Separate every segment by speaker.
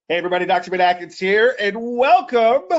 Speaker 1: Hey everybody, Dr. Ben Atkins here, and welcome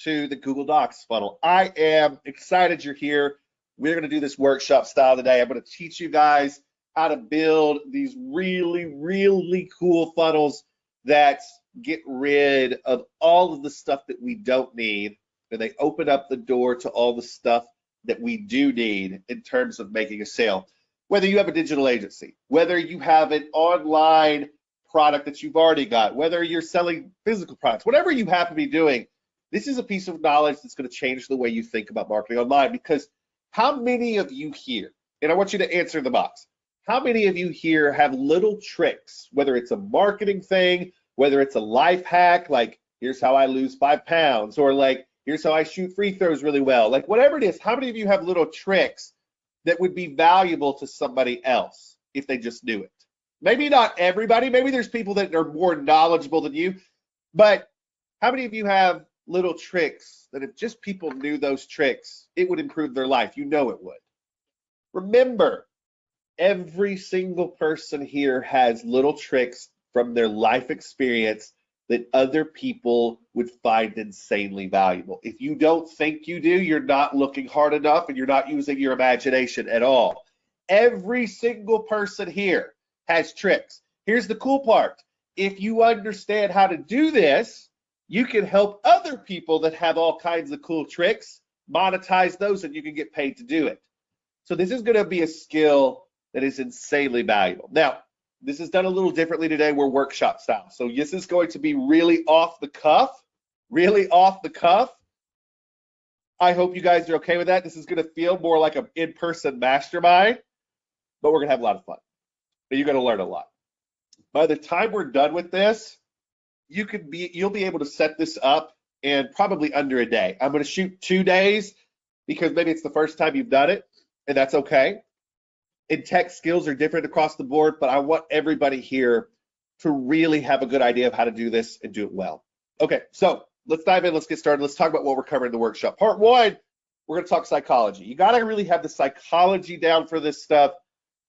Speaker 1: to the Google Docs funnel. I am excited you're here. We're going to do this workshop style today. I'm going to teach you guys how to build these really cool funnels that get rid of all of the stuff that we don't need, and they open up the door to all the stuff that we do need in terms of making a sale. Whether you have a digital agency, whether you have an online product that you've already got, whether you're selling physical products, whatever you happen to be doing, this is a piece of knowledge that's going to change the way you think about marketing online. Because how many of you here, and I want you to answer in the box, how many of you here have little tricks, whether it's a marketing thing, whether it's a life hack, like here's how I lose 5 pounds, or like here's how I shoot free throws really well, like whatever it is, how many of you have little tricks that would be valuable to somebody else if they just knew it? Maybe not everybody, maybe there's people that are more knowledgeable than you, but how many of you have little tricks that if just people knew those tricks, it would improve their life? You know it would. Remember, every single person here has little tricks from their life experience that other people would find insanely valuable. If you don't think you do, you're not looking hard enough and you're not using your imagination at all. Every single person here has tricks. Here's the cool part. If you understand how to do this, you can help other people that have all kinds of cool tricks monetize those, and you can get paid to do it. So this is going to be a skill that is insanely valuable. Now, this is done a little differently today. We're workshop style. So this is going to be really off the cuff, I hope you guys are okay with that. This is going to feel more like an in-person mastermind, but we're going to have a lot of fun. You're going to learn a lot. By the time we're done with this, you'll be able to set this up in probably under a day. I'm going to shoot 2 days because maybe it's the first time you've done it, and that's okay. And tech skills are different across the board, but I want everybody here to really have a good idea of how to do this and do it well. Okay, so let's dive in. Let's get started. Let's talk about what we're covering in the workshop. Part 1, we're going to talk psychology. You got to really have the psychology down for this stuff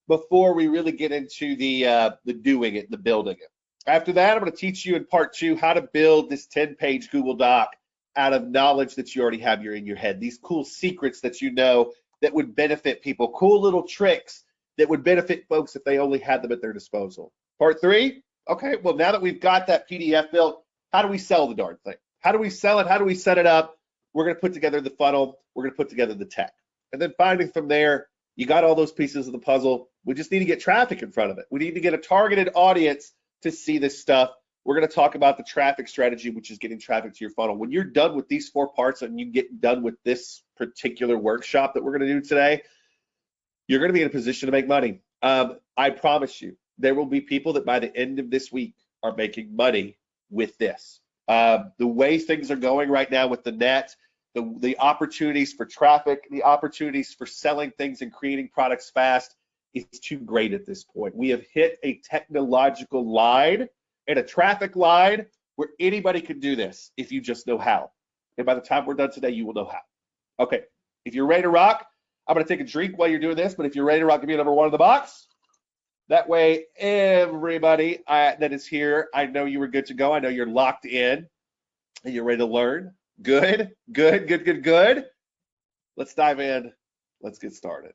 Speaker 1: before we really get into the doing it, the building it. After that, I'm going to teach you in part 2 how to build this 10-page Google Doc out of knowledge that you already have in your head. These cool secrets that you know that would benefit people, cool little tricks that would benefit folks if they only had them at their disposal. Part 3, okay, well, now that we've got that PDF built, how do we sell the darn thing? How do we sell it? How do we set it up? We're going to put together the funnel. We're going to put together the tech. And then finally from there, you got all those pieces of the puzzle. We just need to get traffic in front of it. We need to get a targeted audience to see this stuff. We're going to talk about the traffic strategy, which is getting traffic to your funnel. When you're done with these 4 parts and you get done with this particular workshop that we're going to do today, you're going to be in a position to make money. I promise you, there will be people that by the end of this week are making money with this. The way things are going right now with the net, the opportunities for traffic, the opportunities for selling things and creating products fast, it's too great at this point. We have hit a technological line and a traffic line where anybody can do this if you just know how. And by the time we're done today, you will know how. Okay, if you're ready to rock, I'm going to take a drink while you're doing this, but if you're ready to rock, give me a number 1 in the box. That way, everybody that is here, I know you were good to go. I know you're locked in and you're ready to learn. Good. Let's dive in. Let's get started.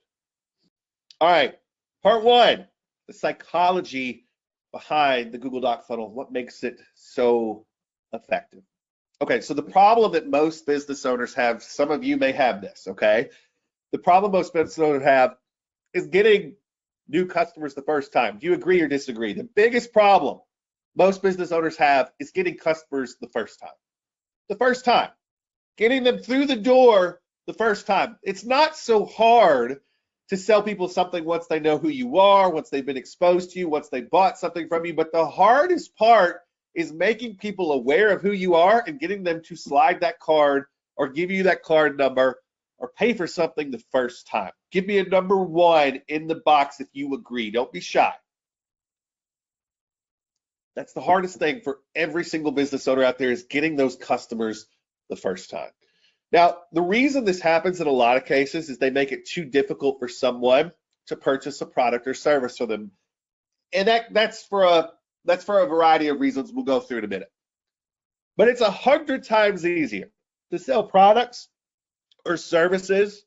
Speaker 1: All right, part 1, the psychology behind the Google Doc funnel, what makes it so effective. Okay, so the problem that most business owners have, some of you may have this, okay? The problem most business owners have is getting new customers the first time. Do you agree or disagree? The biggest problem most business owners have is getting customers the first time. The first time. Getting them through the door the first time. It's not so hard to sell people something once they know who you are, once they've been exposed to you, once they bought something from you. But the hardest part is making people aware of who you are and getting them to slide that card or give you that card number or pay for something the first time. Give me a number 1 in the box if you agree. Don't be shy. That's the hardest thing for every single business owner out there, is getting those customers the first time. Now, the reason this happens in a lot of cases is they make it too difficult for someone to purchase a product or service from them. And that's for a That's for a variety of reasons we'll go through in a minute. But it's 100 times easier to sell products or services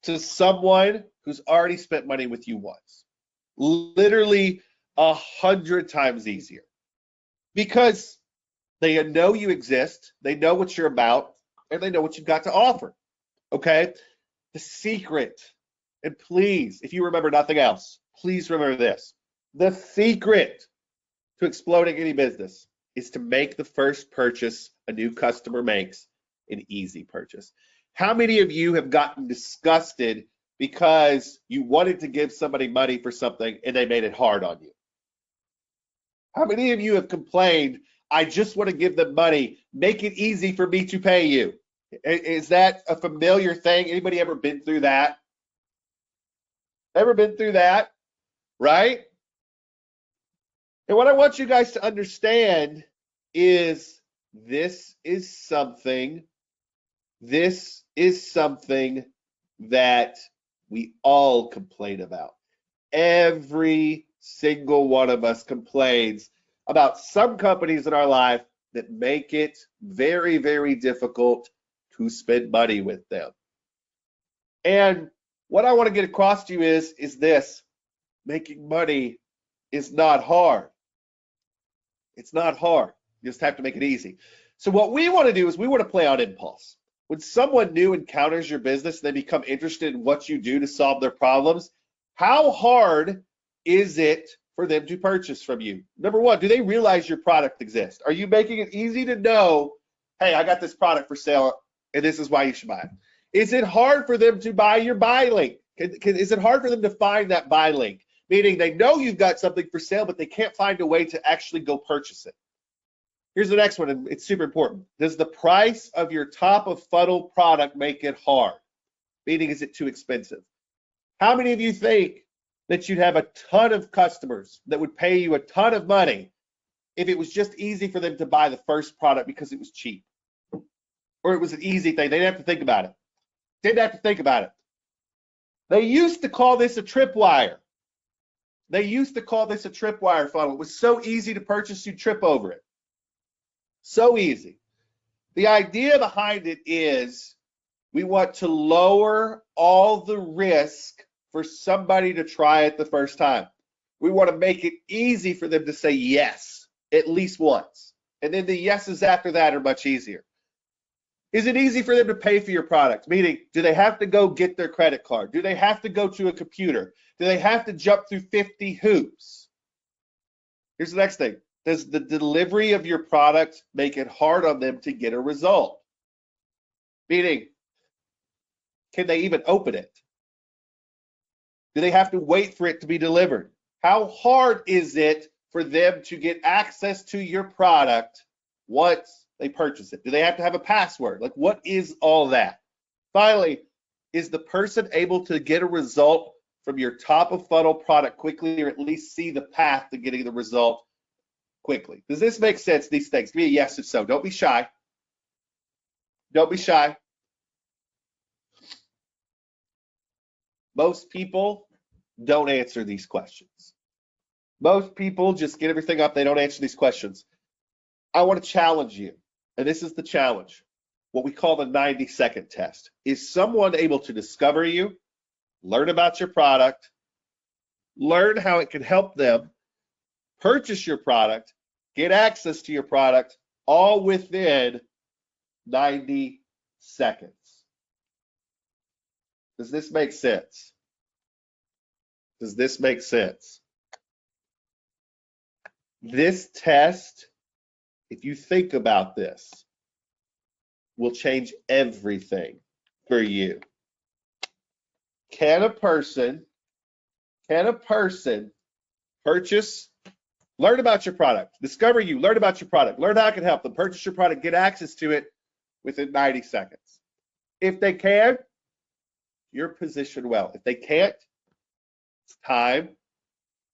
Speaker 1: to someone who's already spent money with you once. Literally 100 times easier. Because they know you exist, they know what you're about, and they know what you've got to offer. Okay? The secret, and please, if you remember nothing else, please remember this. The secret to exploding any business is to make the first purchase a new customer makes an easy purchase. How many of you have gotten disgusted because you wanted to give somebody money for something and they made it hard on you? How many of you have complained, I just want to give them money, make it easy for me to pay you? Is that a familiar thing? Anybody ever been through that? Ever been through that? Right? And what I want you guys to understand is this is something that we all complain about. Every single one of us complains about some companies in our life that make it very, very difficult to spend money with them. And what I want to get across to you is this: making money is not hard. It's not hard. You just have to make it easy. So what we want to do is we want to play on impulse. When someone new encounters your business, they become interested in what you do to solve their problems. How hard is it for them to purchase from you? Number one, do they realize your product exists? Are you making it easy to know, hey, I got this product for sale and this is why you should buy it? Is it hard for them to buy your buy link? Is it hard for them to find that buy link? Meaning they know you've got something for sale, but they can't find a way to actually go purchase it. Here's the next one, and it's super important. Does the price of your top of funnel product make it hard? Meaning, is it too expensive? How many of you think that you'd have a ton of customers that would pay you a ton of money if it was just easy for them to buy the first product because it was cheap? Or it was an easy thing. They didn't have to think about it. Didn't have to think about it. They used to call this a tripwire. They used to call this a tripwire funnel. It was so easy to purchase, you trip over it. So easy. The idea behind it is we want to lower all the risk for somebody to try it the first time. We want to make it easy for them to say yes at least once. And then the yeses after that are much easier. Is it easy for them to pay for your product? Meaning, do they have to go get their credit card? Do they have to go to a computer? Do they have to jump through 50 hoops? Here's the next thing. Does the delivery of your product make it hard on them to get a result? Meaning, can they even open it? Do they have to wait for it to be delivered? How hard is it for them to get access to your product once they purchase it? Do they have to have a password? Like, what is all that? Finally, is the person able to get a result from your top of funnel product quickly, or at least see the path to getting the result quickly? Does this make sense, these things? Give me a yes if so. Don't be shy. Don't be shy. Most people don't answer these questions. Most people just get everything up. They don't answer these questions. I want to challenge you, and this is the challenge, what we call the 90-second test. Is someone able to discover you, learn about your product, learn how it can help them, purchase your product, get access to your product, all within 90 seconds? Does this make sense? Does this make sense? This test, if you think about this, will change everything for you. Can a person purchase, learn about your product, discover you, learn about your product, learn how it can help them, purchase your product, get access to it within 90 seconds? If they can, you're positioned well. If they can't, it's time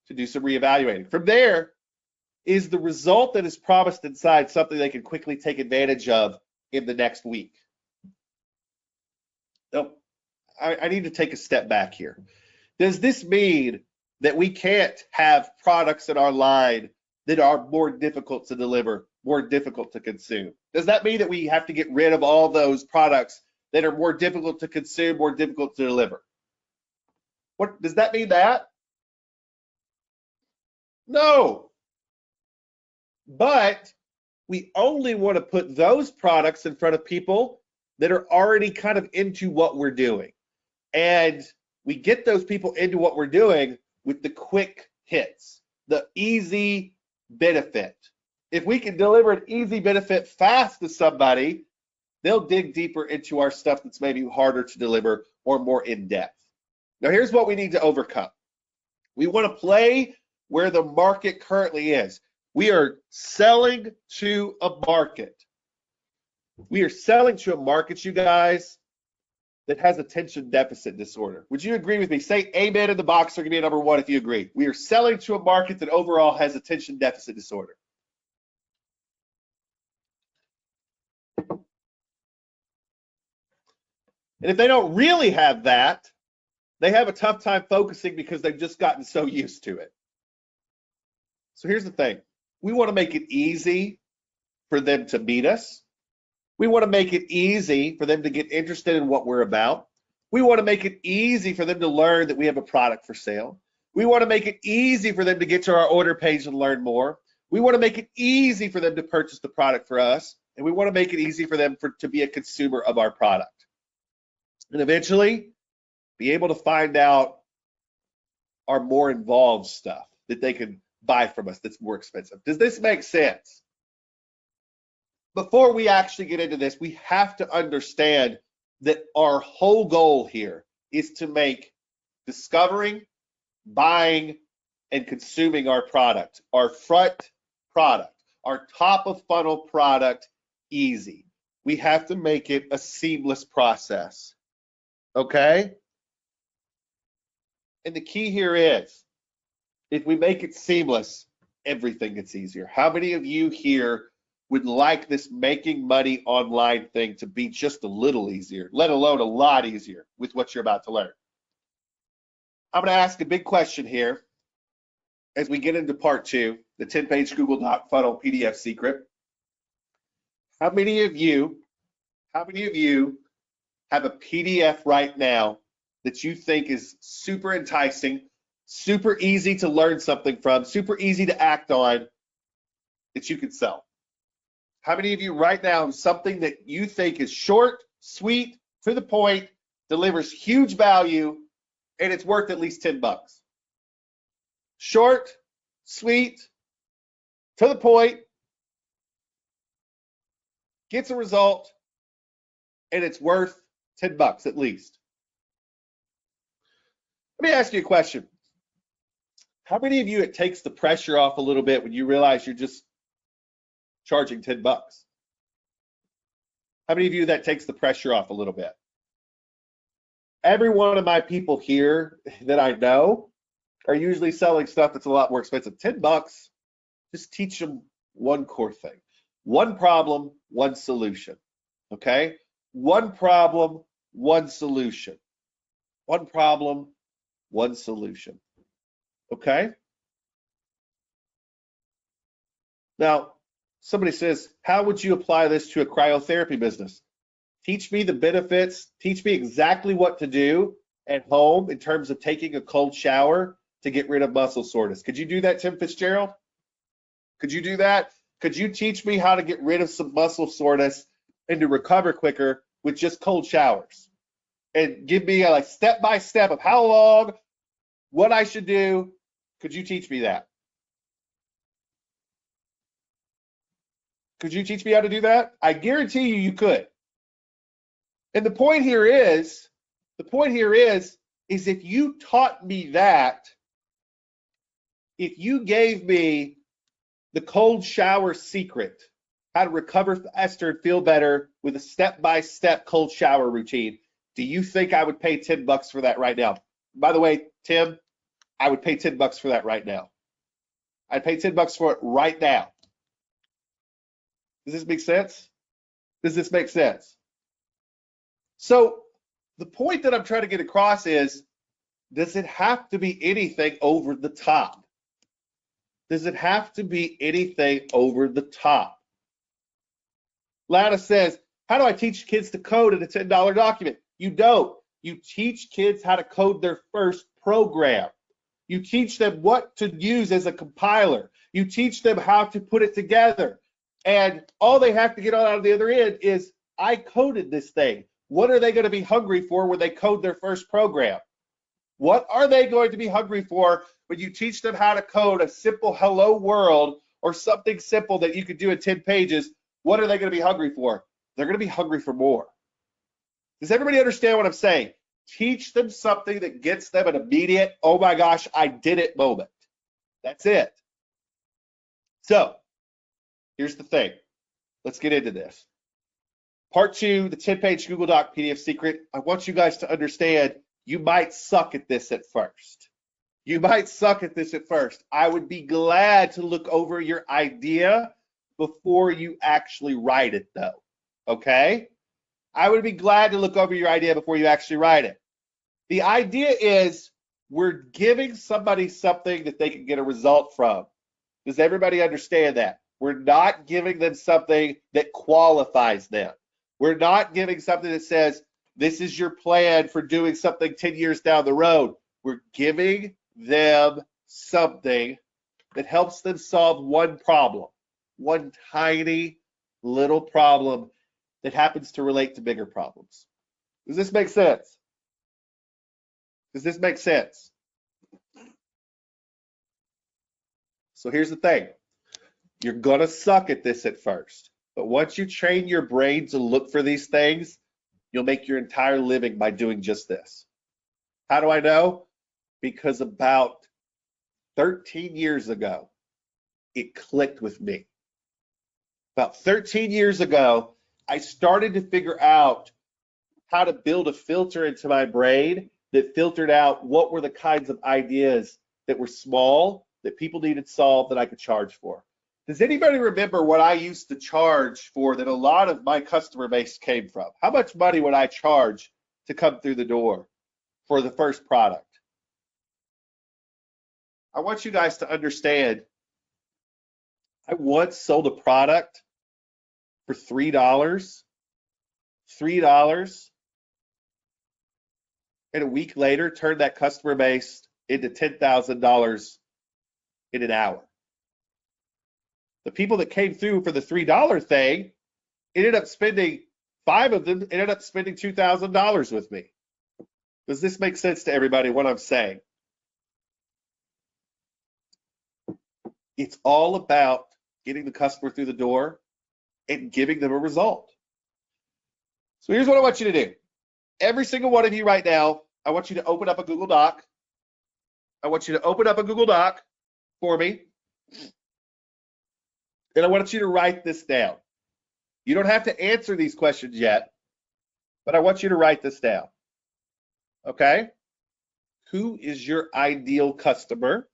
Speaker 1: to do some reevaluating. From there, is the result that is promised inside something they can quickly take advantage of in the next week? No, I need to take a step back here. Does this mean that we can't have products in our line that are more difficult to deliver, more difficult to consume? Does that mean that we have to get rid of all those products that are more difficult to consume, more difficult to deliver? What does that mean that? No. But we only want to put those products in front of people that are already kind of into what we're doing. And we get those people into what we're doing with the quick hits, the easy benefit. If we can deliver an easy benefit fast to somebody, they'll dig deeper into our stuff that's maybe harder to deliver or more in depth. Now, here's what we need to overcome. We want to play where the market currently is. We are selling to a market. We are selling to a market, you guys, that has attention deficit disorder. Would you agree with me? Say amen in the box or give me a number one if you agree. We are selling to a market that overall has attention deficit disorder. And if they don't really have that, they have a tough time focusing because they've just gotten so used to it. So here's the thing. We want to make it easy for them to meet us. We want to make it easy for them to get interested in what we're about. We want to make it easy for them to learn that we have a product for sale. We want to make it easy for them to get to our order page and learn more. We want to make it easy for them to purchase the product for us. And we want to make it easy for them to be a consumer of our product. And eventually, be able to find out our more involved stuff that they can buy from us that's more expensive. Does this make sense? Before we actually get into this, we have to understand that our whole goal here is to make discovering, buying, and consuming our product, our front product, our top of funnel product easy. We have to make it a seamless process. Okay? And the key here is, if we make it seamless, everything gets easier. How many of you here would like this making money online thing to be just a little easier, let alone a lot easier with what you're about to learn? I'm going to ask a big question here as we get into part 2, the 10-page Google Doc funnel PDF secret. How many of you have a PDF right now that you think is super enticing, super easy to learn something from, super easy to act on, that you could sell? How many of you right now have something that you think is short, sweet, to the point, delivers huge value, and it's worth at least 10 bucks? Short, sweet, to the point, gets a result, and it's worth 10 bucks at least. Let me ask you a question. How many of you it takes the pressure off a little bit when you realize you're just charging 10 bucks? How many of you that takes the pressure off a little bit? Every one of my people here that I know are usually selling stuff that's a lot more expensive. 10 bucks, just teach them one core thing. One problem, one solution. Okay? One problem, one solution. One problem, one solution. Okay? Now, somebody says, how would you apply this to a cryotherapy business? Teach me the benefits, teach me exactly what to do at home in terms of taking a cold shower to get rid of muscle soreness. Could you do that, Tim Fitzgerald? Could you do that? Could you teach me how to get rid of some muscle soreness and to recover quicker with just cold showers? And give me a step-by-step of how long, what I should do. Could you teach me that? Could you teach me how to do that? I guarantee you could. And the point here is if you taught me that, if you gave me the cold shower secret, how to recover faster and feel better with a step-by-step cold shower routine, do you think I would pay 10 bucks for that right now? By the way, Tim, I would pay 10 bucks for that right now. I'd pay 10 bucks for it right now. Does this make sense? Does this make sense? So the point that I'm trying to get across is, does it have to be anything over the top? Does it have to be anything over the top? Lana says, how do I teach kids to code in a $10 document? You don't. You teach kids how to code their first program. You teach them what to use as a compiler. You teach them how to put it together. And all they have to get out of the other end is, I coded this thing. What are they going to be hungry for when they code their first program? What are they going to be hungry for when you teach them how to code a simple hello world or something simple that you could do in 10 pages? What are they going to be hungry for? They're going to be hungry for more. Does everybody understand what I'm saying? Teach them something that gets them an immediate, oh my gosh, I did it moment. That's it. So here's the thing. Let's get into this. Part 2, the 10-page Google Doc PDF secret. I want you guys to understand you might suck at this at first. You might suck at this at first. I would be glad to look over your idea before you actually write it, though. Okay? I would be glad to look over your idea before you actually write it. The idea is we're giving somebody something that they can get a result from. Does everybody understand that? We're not giving them something that qualifies them. We're not giving something that says, this is your plan for doing something 10 years down the road. We're giving them something that helps them solve one problem, one tiny little problem that happens to relate to bigger problems. Does this make sense? Does this make sense? So here's the thing. You're gonna suck at this at first, but once you train your brain to look for these things, you'll make your entire living by doing just this. How do I know? Because about 13 years ago, it clicked with me. About 13 years ago, I started to figure out how to build a filter into my brain that filtered out what were the kinds of ideas that were small, that people needed solved, that I could charge for. Does anybody remember what I used to charge for that a lot of my customer base came from? How much money would I charge to come through the door for the first product? I want you guys to understand, I once sold a product for $3, and a week later turned that customer base into $10,000 in an hour. The people that came through for the $3 thing ended up spending, 5 of them ended up spending $2,000 with me. Does this make sense to everybody what I'm saying? It's all about getting the customer through the door and giving them a result. So here's what I want you to do. Every single one of you right now, I want you to open up a Google Doc. I want you to open up a Google Doc for me. And I want you to write this down. You don't have to answer these questions yet, but I want you to write this down. Okay? Who is your ideal customer?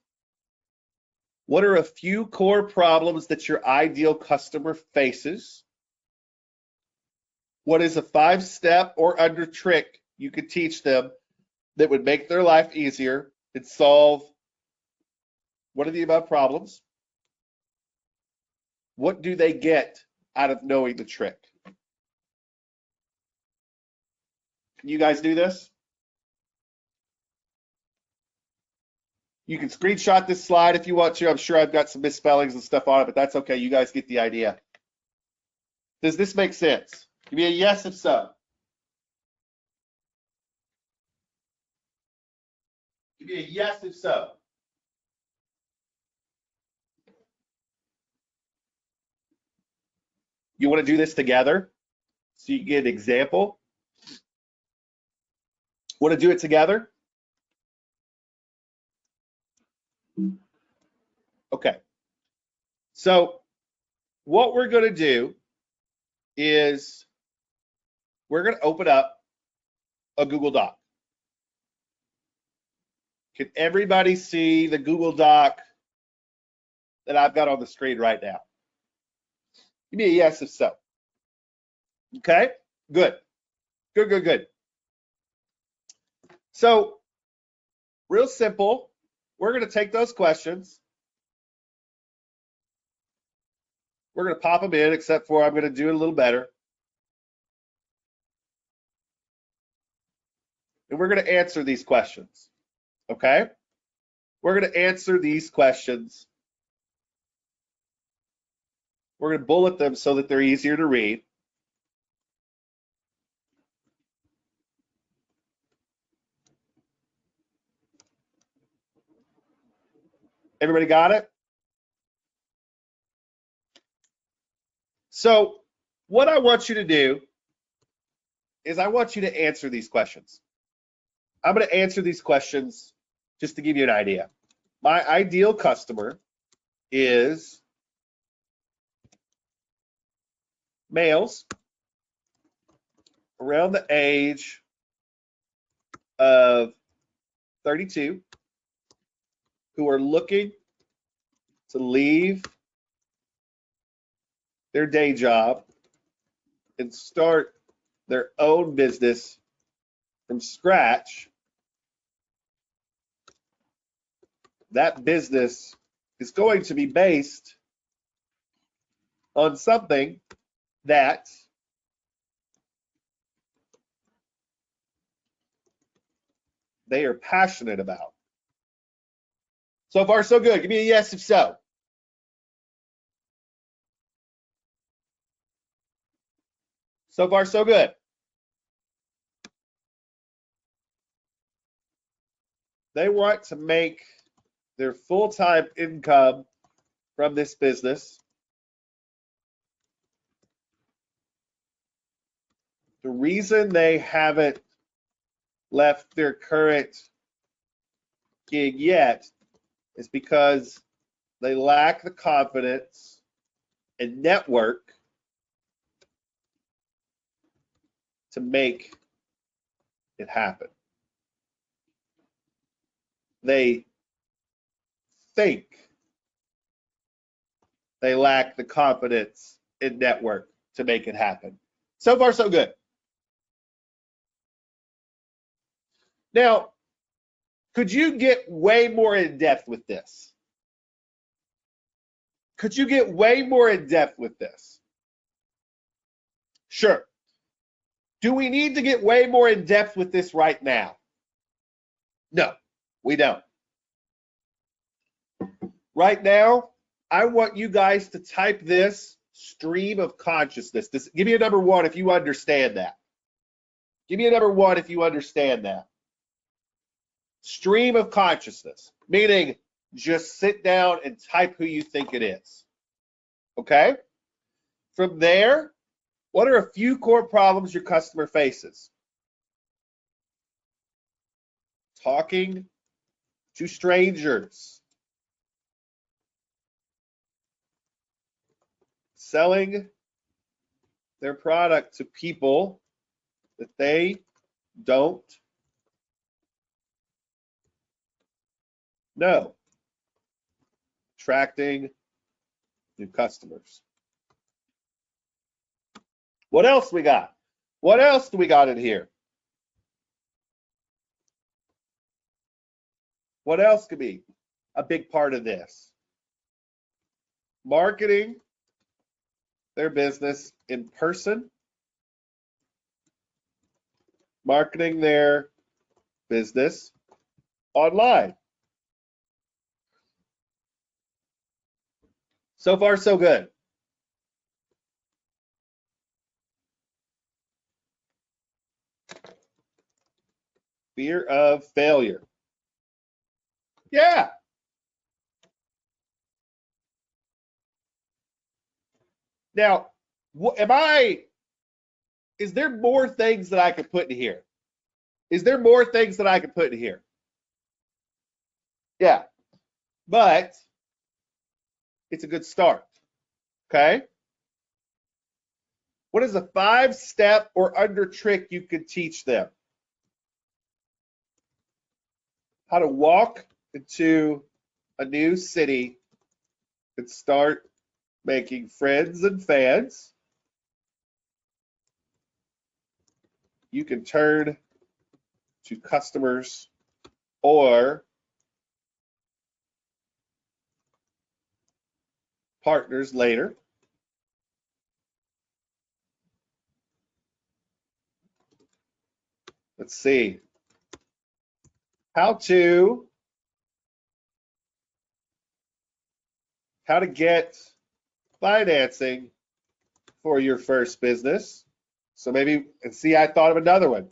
Speaker 1: What are a few core problems that your ideal customer faces? What is a 5-step or under trick you could teach them that would make their life easier and solve one of the above problems? What do they get out of knowing the trick? Can you guys do this? You can screenshot this slide if you want to. I'm sure I've got some misspellings and stuff on it, but that's okay. You guys get the idea. Does this make sense? Give me a yes if so. Give me a yes if so. You want to do this together so you can get an example? Want to do it together? Okay. So what we're going to do is we're going to open up a Google Doc. Can everybody see the Google Doc that I've got on the screen right now? Give me a yes if so. Okay, good. Good, good, good. So, real simple, we're going to take those questions We're going to pop them in, except for I'm going to do it a little better. And we're going to answer these questions, okay? We're going to answer these questions. We're going to bullet them so that they're easier to read. Everybody got it? So what I want you to do is I want you to answer these questions. I'm going to answer these questions just to give you an idea. My ideal customer is males around the age of 32 who are looking to leave their day job and start their own business from scratch. That business is going to be based on something that they are passionate about. So far, so good. Give me a yes if so. So far, so good. They want to make their full-time income from this business. The reason they haven't left their current gig yet is because they lack the confidence and network to make it happen. They think they lack the confidence and network to make it happen. So far, so good. Now, could you get way more in depth with this? Could you get way more in depth with this? Sure. Do we need to get way more in depth with this right now? No, we don't. Right now, I want you guys to type this stream of consciousness. Give me a number 1 if you understand that. Give me a number 1 if you understand that. Stream of consciousness, meaning just sit down and type who you think it is. Okay? From there, what are a few core problems your customer faces? Talking to strangers. Selling their product to people that they don't know. Attracting new customers. What else we got? What else do we got in here? What else could be a big part of this? Marketing their business in person, marketing their business online. So far, so good. Fear of failure. Yeah. Now, is there more things that I could put in here? Is there more things that I could put in here? Yeah, but it's a good start, okay? What is a 5-step or under trick you could teach them? How to walk into a new city and start making friends and fans. You can turn to customers or partners later. let's see, how to get financing for your first business. So maybe, and see, I thought of another one.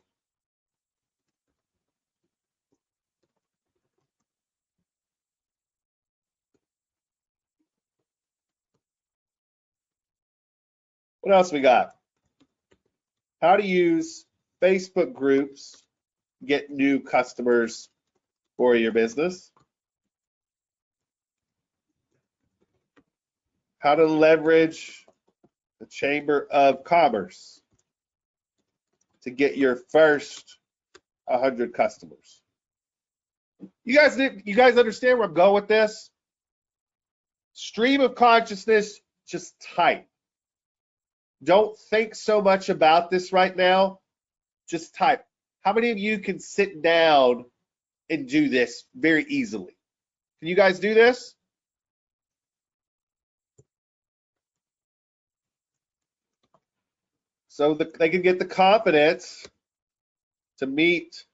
Speaker 1: What else we got? How to use Facebook groups, get new customers for your business. How to leverage the Chamber of Commerce to get your first 100 customers. You guys understand where I'm going with this? Stream of consciousness, just type. Don't think so much about this right now. Just type. How many of you can sit down and do this very easily? Can you guys do this? So they can get the confidence to meet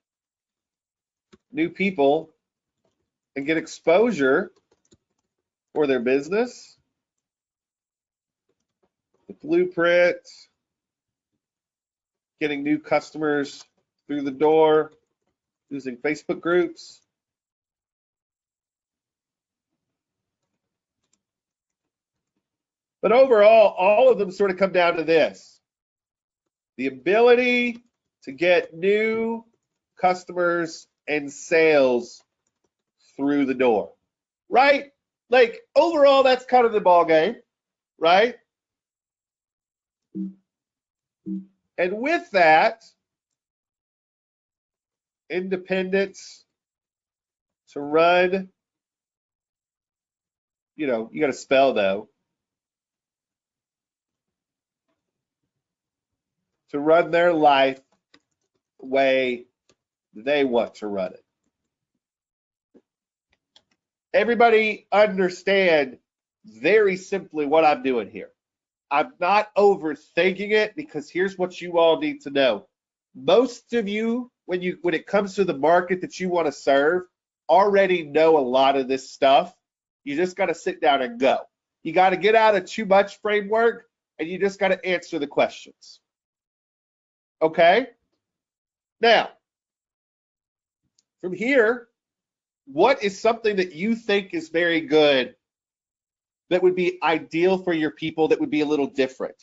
Speaker 1: new people and get exposure for their business. The blueprint, getting new customers through the door, using Facebook groups. But overall, all of them sort of come down to this: the ability to get new customers and sales through the door, right? Like overall, that's kind of the ball game, right? And with that, independence to run, you got to spell though, to run their life the way they want to run it. Everybody understand very simply what I'm doing here. I'm not overthinking it, because here's what you all need to know. Most of you, when it comes to the market that you want to serve, already know a lot of this stuff. You just got to sit down and go. You got to get out of too much framework, and you just got to answer the questions. Okay? Now, from here, what is something that you think is very good, that would be ideal for your people, that would be a little different?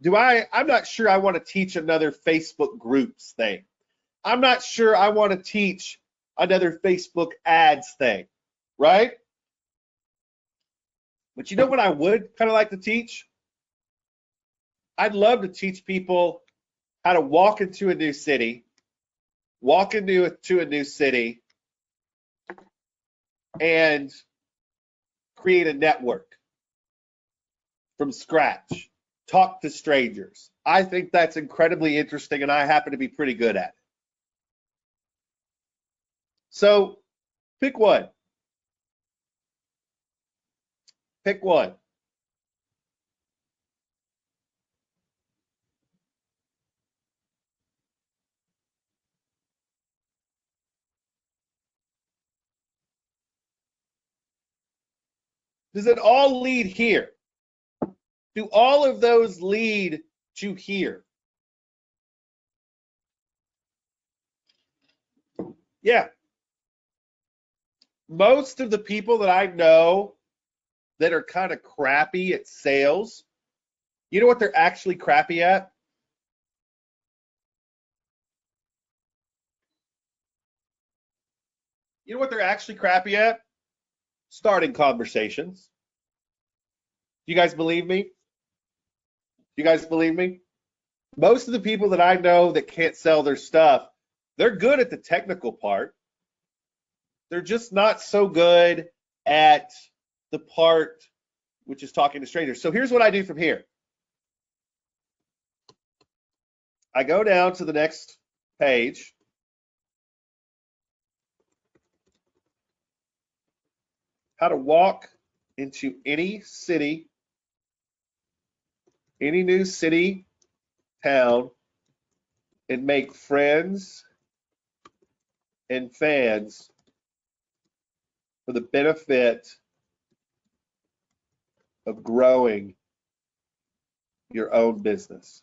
Speaker 1: I'm not sure I want to teach another Facebook groups thing. I'm not sure I want to teach another Facebook ads thing, right? But you know what I would kind of like to teach? I'd love to teach people how to walk into a new city, and create a network from scratch. Talk to strangers. I think that's incredibly interesting, and I happen to be pretty good at it. So pick one. Pick one. Does it all lead here? Do all of those lead to here? Yeah. Most of the people that I know that are kind of crappy at sales, you know what they're actually crappy at? You know what they're actually crappy at? Starting conversations. You guys believe me? You guys believe me? Most of the people that I know that can't sell their stuff, they're good at the technical part. They're just not so good at the part which is talking to strangers. So here's what I do from here. I go down to the next page. How to walk into any city, any new city, town, and make friends and fans for the benefit of growing your own business.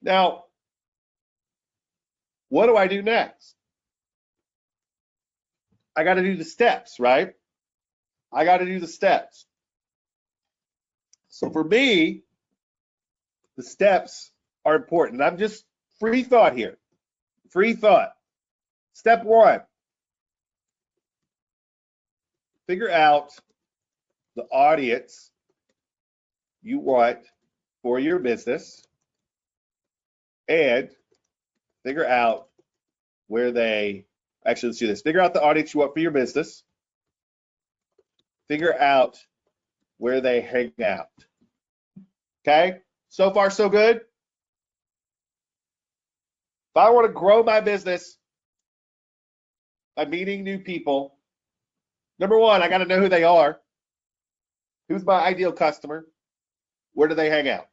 Speaker 1: Now, what do I do next? I got to do the steps, right? I got to do the steps. So for me, the steps are important. I'm just free thought here. Free thought. Step one, figure out the audience you want for your business and figure out where they, actually let's do this. Figure out the audience you want for your business. Figure out where they hang out. Okay? So far, so good? If I want to grow my business by meeting new people, number one, I got to know who they are. Who's my ideal customer? Where do they hang out?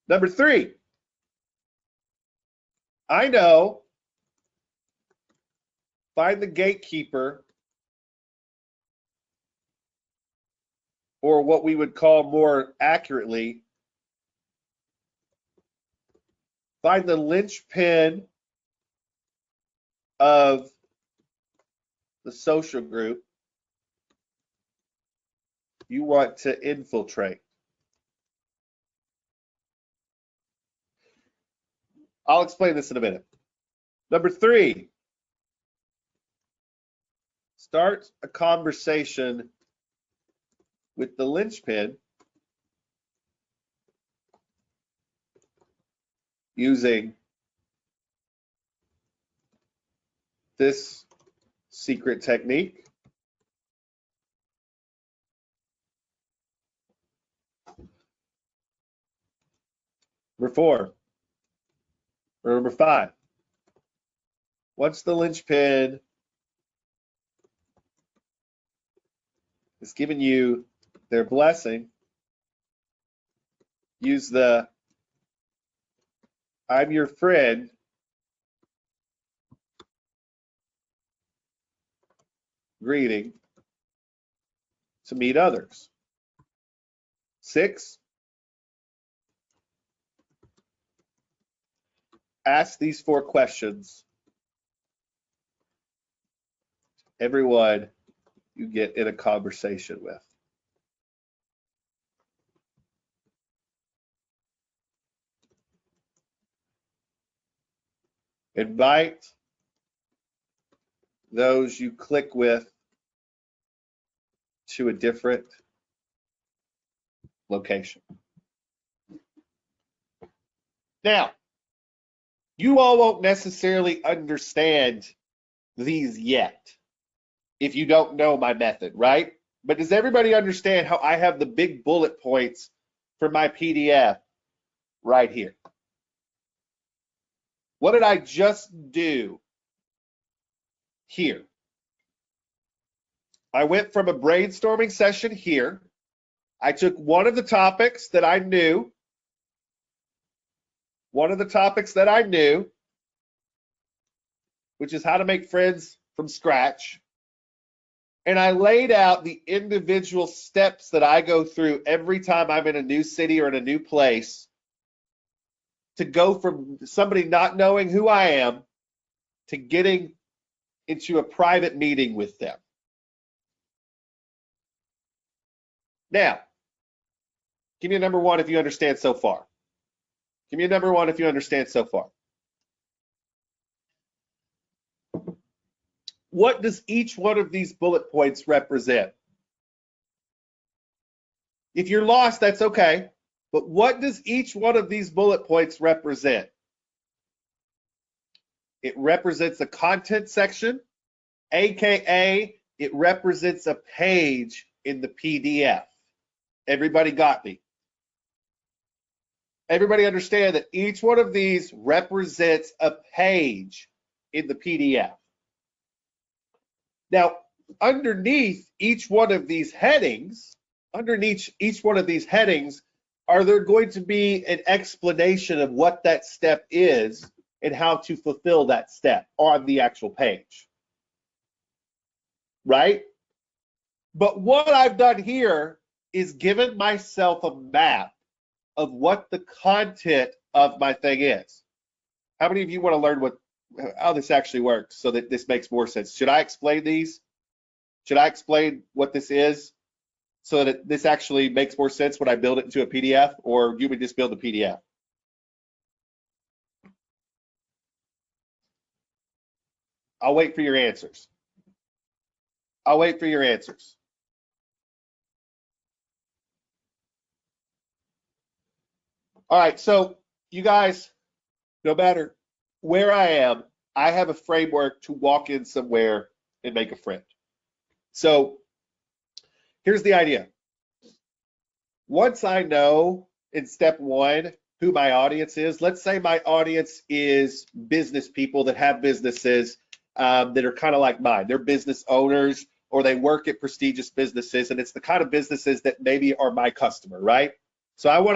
Speaker 1: Number three, I know, find the gatekeeper, or what we would call more accurately, find the linchpin of the social group you want to infiltrate. I'll explain this in a minute. Number three, start a conversation with the linchpin using this secret technique. Number four, or number five, once the linchpin has given you their blessing, use the I'm your friend greeting to meet others. 6, ask these 4 questions to everyone you get in a conversation with. Invite those you click with to a different location. Now, you all won't necessarily understand these yet if you don't know my method, right? But does everybody understand how I have the big bullet points for my PDF right here? What did I just do here? I went from a brainstorming session here. I took one of the topics that I knew, which is how to make friends from scratch. And I laid out the individual steps that I go through every time I'm in a new city or in a new place to go from somebody not knowing who I am to getting into a private meeting with them. Now, give me a number 1 if you understand so far. Give me a number 1 if you understand so far. What does each one of these bullet points represent? If you're lost, that's okay. But what does each one of these bullet points represent? It represents a content section, aka it represents a page in the PDF. Everybody got me? Everybody understand that each one of these represents a page in the PDF. Now, underneath each one of these headings, are there going to be an explanation of what that step is and how to fulfill that step on the actual page, right? But what I've done here is given myself a map of what the content of my thing is. How many of you want to learn how this actually works so that this makes more sense? Should I explain these? Should I explain what this is so that this actually makes more sense when I build it into a PDF, or do you just build a PDF? I'll wait for your answers. I'll wait for your answers. All right, so you guys, no matter where I am, I have a framework to walk in somewhere and make a friend. So here's the idea. Once I know in step one who my audience is, let's say my audience is business people that have businesses that are kind of like mine. They're business owners or they work at prestigious businesses, and it's the kind of businesses that maybe are my customer, right? So I'm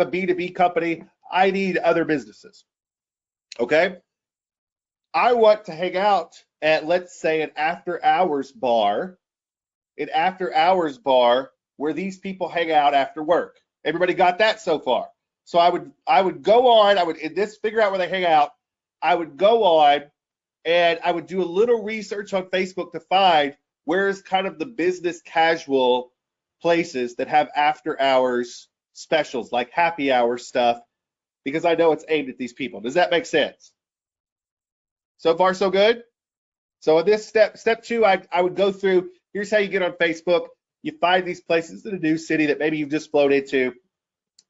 Speaker 1: a B2B company. I need other businesses, okay? I want to hang out at, let's say, an after-hours bar, where these people hang out after work. Everybody got that so far? So I would go on, figure out where they hang out. I would go on and I would do a little research on Facebook to find where's kind of the business casual places that have after hours specials, like happy hour stuff, because I know it's aimed at these people. Does that make sense? So far, so good? So in this step two, I would go through, here's how you get on Facebook. You find these places in a new city that maybe you've just flown into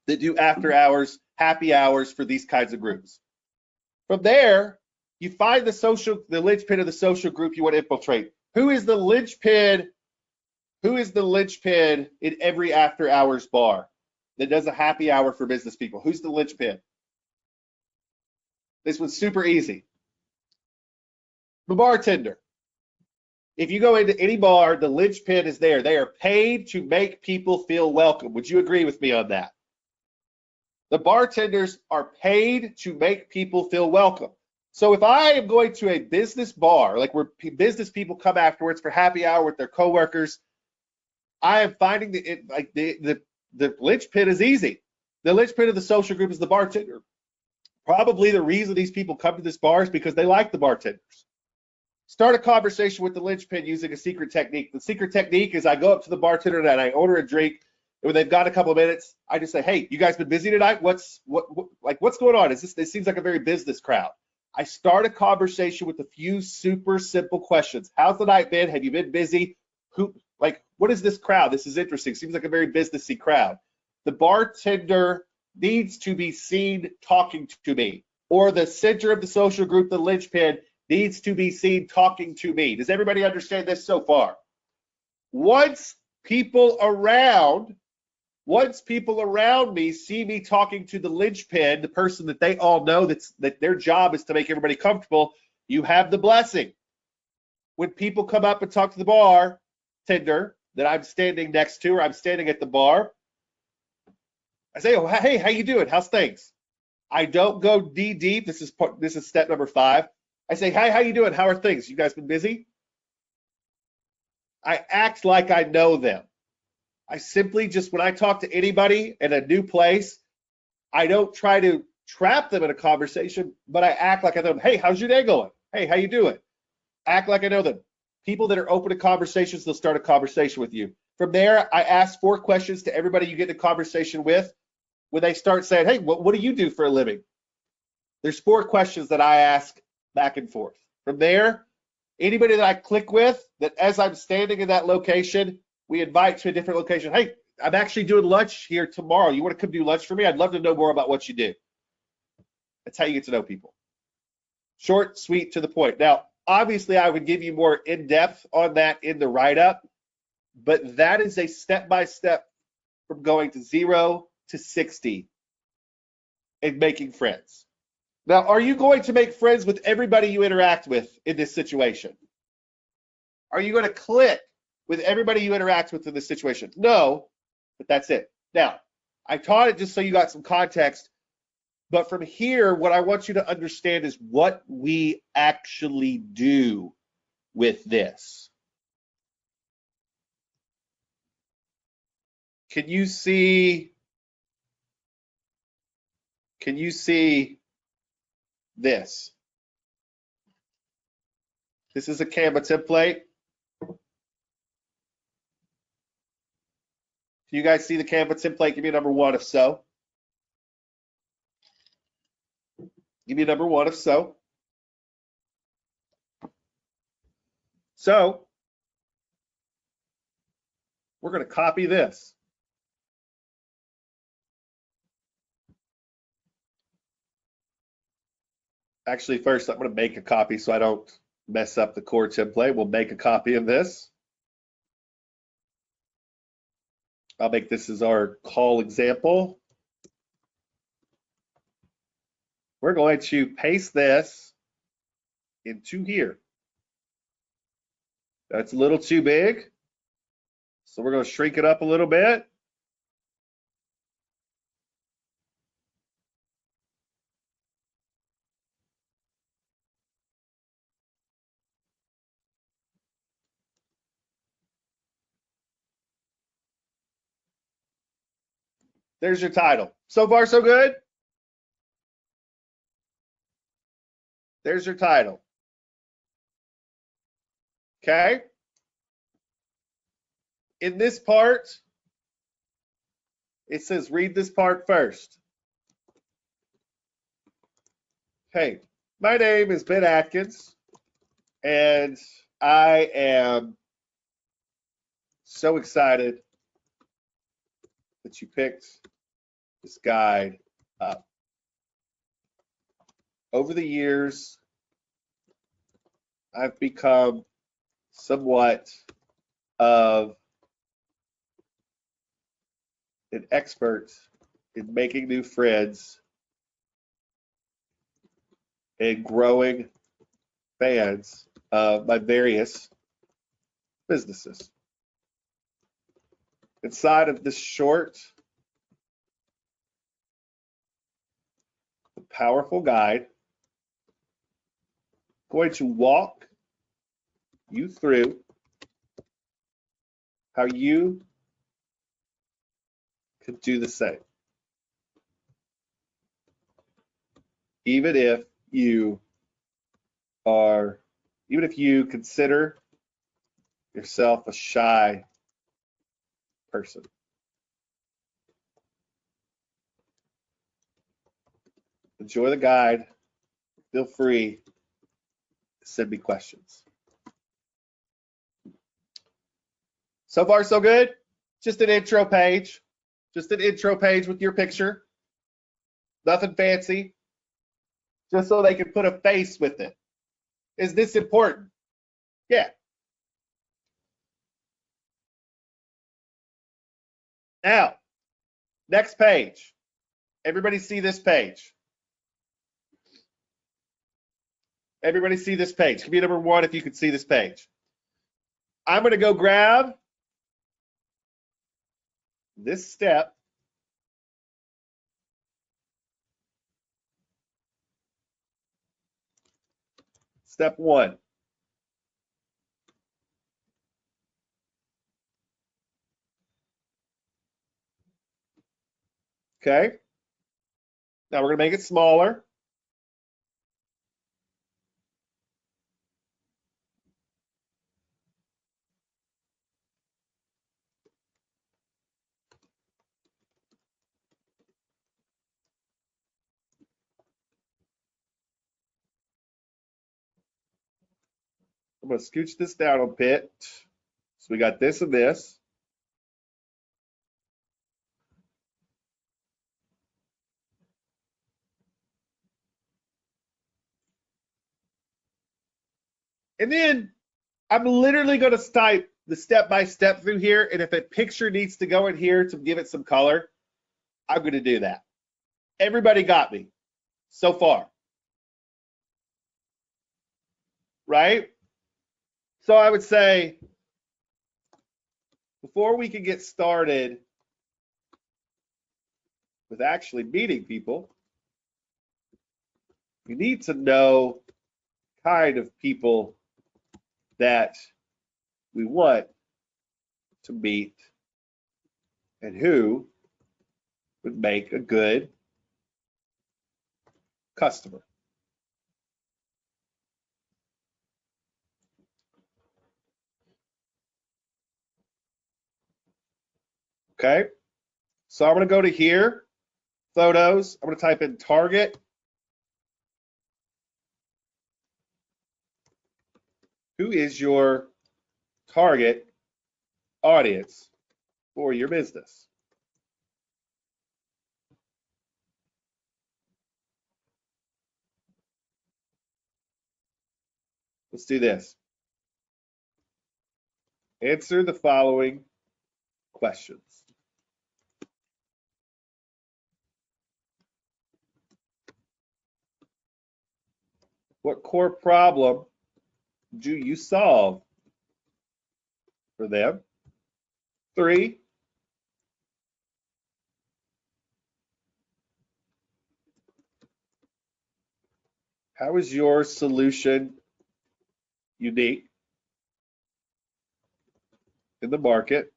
Speaker 1: that do after hours, happy hours for these kinds of groups. From there, you find the linchpin of the social group you want to infiltrate. Who is the linchpin? Who is the linchpin in every after hours bar that does a happy hour for business people? Who's the linchpin? This one's super easy. The bartender. If you go into any bar, the linchpin is there. They are paid to make people feel welcome. Would you agree with me on that? The bartenders are paid to make people feel welcome. So if I am going to a business bar, like where business people come afterwards for happy hour with their coworkers, I am finding the linchpin is easy. The linchpin of the social group is the bartender. Probably the reason these people come to this bar is because they like the bartenders. Start a conversation with the linchpin using a secret technique. The secret technique is I go up to the bartender and I order a drink. And when they've got a couple of minutes, I just say, "Hey, you guys been busy tonight? What's going on? It seems like a very business crowd." I start a conversation with a few super simple questions. How's the night been? Have you been busy? What is this crowd? This is interesting. Seems like a very businessy crowd. The bartender needs to be seen talking to me, or the center of the social group, the linchpin, needs to be seen talking to me. Does everybody understand this so far? Once people around me see me talking to the linchpin, the person that they all know that their job is to make everybody comfortable, you have the blessing. When people come up and talk to the bartender that I'm standing next to, or I'm standing at the bar, I say, "Oh, hey, how you doing? How's things?" I don't go deep. This is step number 5. I say, "Hi, how you doing? How are things? You guys been busy?" I act like I know them. I simply just, when I talk to anybody in a new place, I don't try to trap them in a conversation, but I act like I know them. "Hey, how's your day going? Hey, how you doing?" Act like I know them. People that are open to conversations, they'll start a conversation with you. From there, I ask 4 questions to everybody you get in a conversation with. When they start saying, "Hey, what do you do for a living?" There's 4 questions that I ask back and forth. From there, anybody that I click with, that as I'm standing in that location, we invite to a different location. "Hey, I'm actually doing lunch here tomorrow. You want to come do lunch for me? I'd love to know more about what you do." That's how you get to know people. Short, sweet, to the point. Now, obviously, I would give you more in-depth on that in the write-up, but that is a step-by-step from going to 0 to 60 and making friends. Now, are you going to make friends with everybody you interact with in this situation? Are you going to click with everybody you interact with in this situation? No, but that's it. Now, I taught it just so you got some context. But from here, what I want you to understand is what we actually do with this. Can you see this? This is a Canva template. Can you guys see the Canva template? Give me a number 1 if so. Give me a number 1 if so. So we're going to copy this. Actually, first I'm going to make a copy so I don't mess up the core template. We'll make a copy of this. I'll make this as our call example. We're going to paste this into here. That's a little too big, so we're going to shrink it up a little bit. There's your title. So far, so good? There's your title. Okay? In this part, it says read this part first. Hey, my name is Ben Atkins, and I am so excited that you picked this guide up. Over the years, I've become somewhat of an expert in making new friends and growing fans of my various businesses. Inside of this short, powerful guide, I'm going to walk you through how you can do the same. Even if you consider yourself a shy person. Enjoy the guide. Feel free to send me questions. So far, so good. Just an intro page. Just an intro page with your picture. Nothing fancy. Just so they can put a face with it. Is this important? Yeah. Now, next page. Everybody see this page. Everybody see this page. Give me number 1 if you can see this page. I'm going to go grab this step. Step 1. Okay. Now we're going to make it smaller. I'm going to scooch this down a bit. So we got this and this. And then I'm literally going to type the step-by-step through here. And if a picture needs to go in here to give it some color, I'm going to do that. Everybody got me so far. Right? So I would say, before we can get started, with actually meeting people, you need to know kind of people that we want to meet and who would make a good customer. Okay, so I'm going to go to here, photos. I'm going to type in target. Who is your target audience for your business? Let's do this. Answer the following questions. What core problem do you solve for them? 3, how is your solution unique in the market?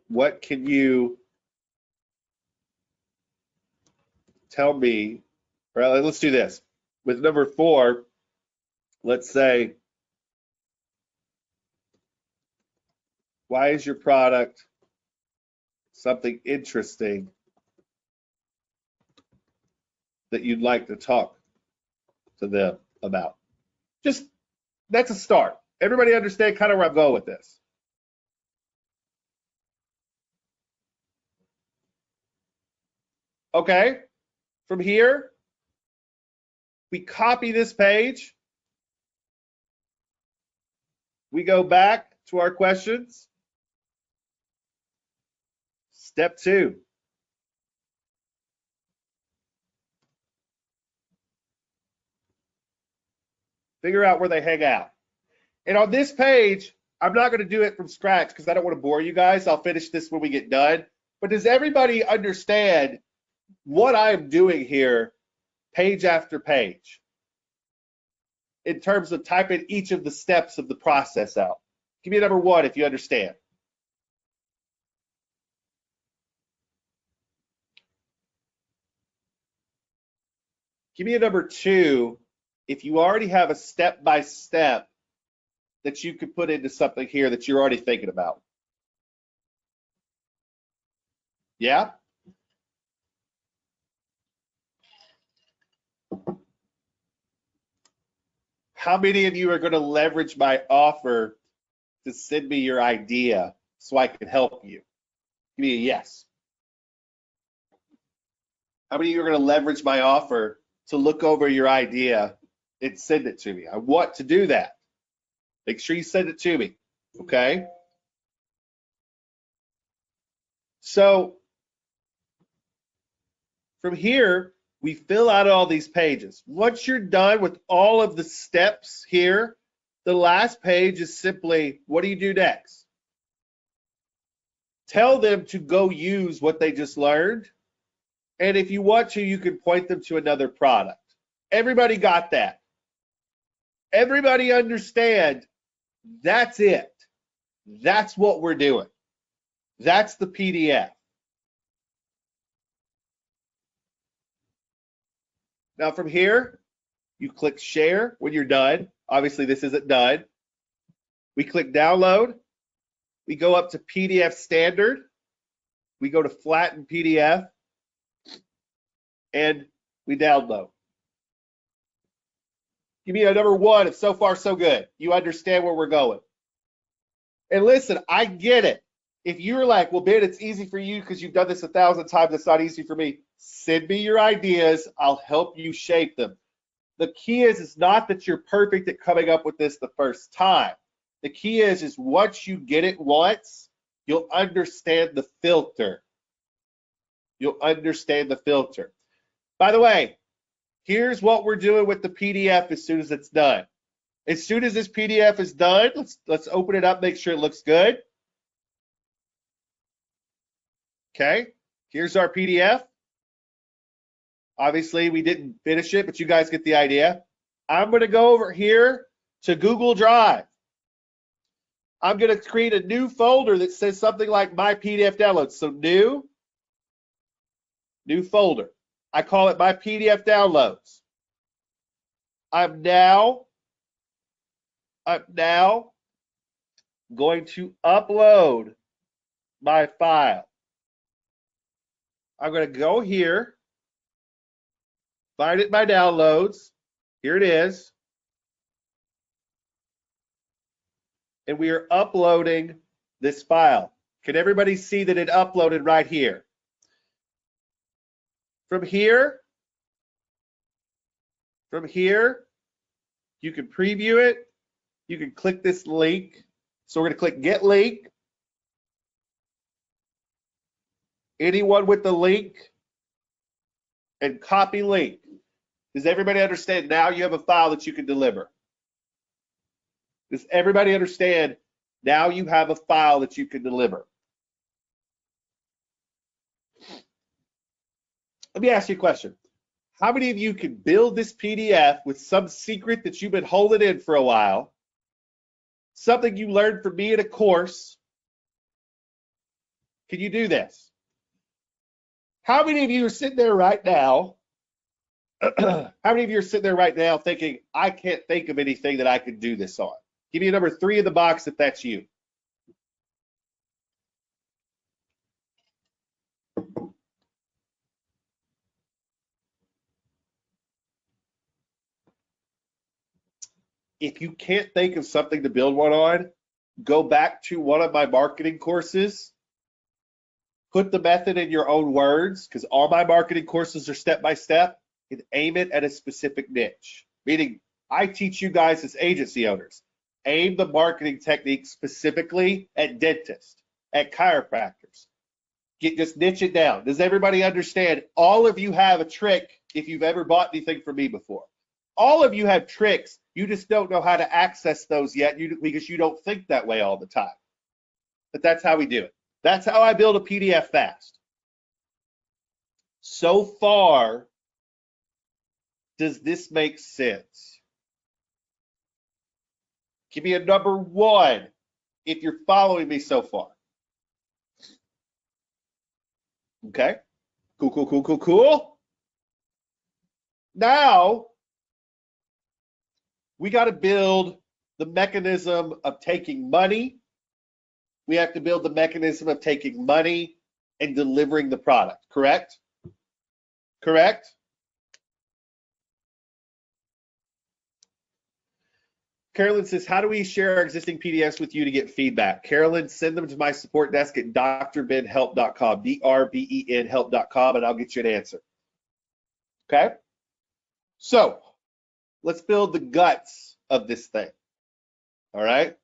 Speaker 1: What can you tell me? Well, let's do this. With number 4, let's say, why is your product something interesting that you'd like to talk to them about? Just, that's a start. Everybody understand kind of where I'm going with this? Okay, from here, we copy this page. We go back to our questions. Step 2. Figure out where they hang out. And on this page, I'm not going to do it from scratch because I don't want to bore you guys. I'll finish this when we get done. But does everybody understand what I'm doing here, page after page, in terms of typing each of the steps of the process out? Give me a number 1 if you understand. Give me a number 2 if you already have a step-by-step that you could put into something here that you're already thinking about. Yeah? How many of you are going to leverage my offer to send me your idea so I can help you? Give me a yes. How many of you are going to leverage my offer to look over your idea and send it to me? I want to do that. Make sure you send it to me, okay? So from here, we fill out all these pages. Once you're done with all of the steps here, the last page is simply, what do you do next? Tell them to go use what they just learned. And if you want to, you can point them to another product. Everybody got that? Everybody understand? That's it. That's what we're doing. That's the PDF. Now from here, you click share when you're done. Obviously this isn't done. We click download. We go up to PDF standard. We go to flatten PDF and we download. Give me a number 1 if so far so good. You understand where we're going. And listen, I get it. If you're like, well, Ben, it's easy for you because you've done this 1,000 times, it's not easy for me. Send me your ideas. I'll help you shape them. The key is not that you're perfect at coming up with this the first time. The key is once you get it once, you'll understand the filter. You'll understand the filter. By the way, here's what we're doing with the PDF as soon as it's done. As soon as this PDF is done, let's open it up, make sure it looks good. Okay, here's our PDF. Obviously, we didn't finish it, but you guys get the idea. I'm going to go over here to Google Drive. I'm going to create a new folder that says something like My PDF Downloads. So new folder. I call it My PDF Downloads. I'm now going to upload my file. I'm going to go here, find it in my downloads. Here it is. And we are uploading this file. Can everybody see that it uploaded right here? From here, you can preview it. You can click this link. So we're going to click Get Link. Anyone with the link, and copy link. Does everybody understand now you have a file that you can deliver? Does everybody understand now you have a file that you can deliver? Let me ask you a question. How many of you can build this PDF with some secret that you've been holding in for a while? Something you learned from me in a course? Can you do this? How many of you are sitting there right now? How many of you are sitting there right now thinking, I can't think of anything that I could do this on? Give me a number 3 in the box if that's you. If you can't think of something to build one on, go back to one of my marketing courses. Put the method in your own words, because all my marketing courses are step-by-step, and aim it at a specific niche. Meaning, I teach you guys as agency owners, aim the marketing technique specifically at dentists, at chiropractors. Just niche it down. Does everybody understand? All of you have a trick if you've ever bought anything from me before. All of you have tricks. You just don't know how to access those yet because you don't think that way all the time. But that's how we do it. That's how I build a PDF fast. So far, does this make sense? Give me a number 1 if you're following me so far. Okay. Cool. Now, we got to build the mechanism of taking money. We have to build the mechanism of taking money and delivering the product, correct? Correct? Carolyn says, how do we share our existing PDFs with you to get feedback? Carolyn, send them to my support desk at drbenhelp.com, D-R-B-E-N help.com, and I'll get you an answer. Okay? So, let's build the guts of this thing. All right?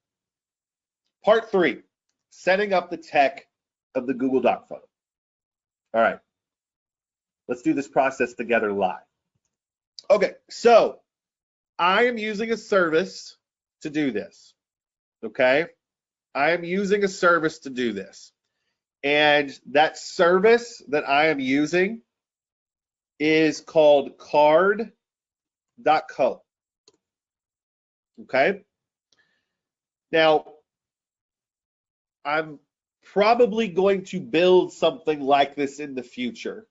Speaker 1: Part 3, setting up the tech of the Google Doc funnel. All right. Let's do this process together live. Okay, so I am using a service to do this. Okay? I am using a service to do this. And that service that I am using is called card.co. Okay? Now, I'm probably going to build something like this in the future.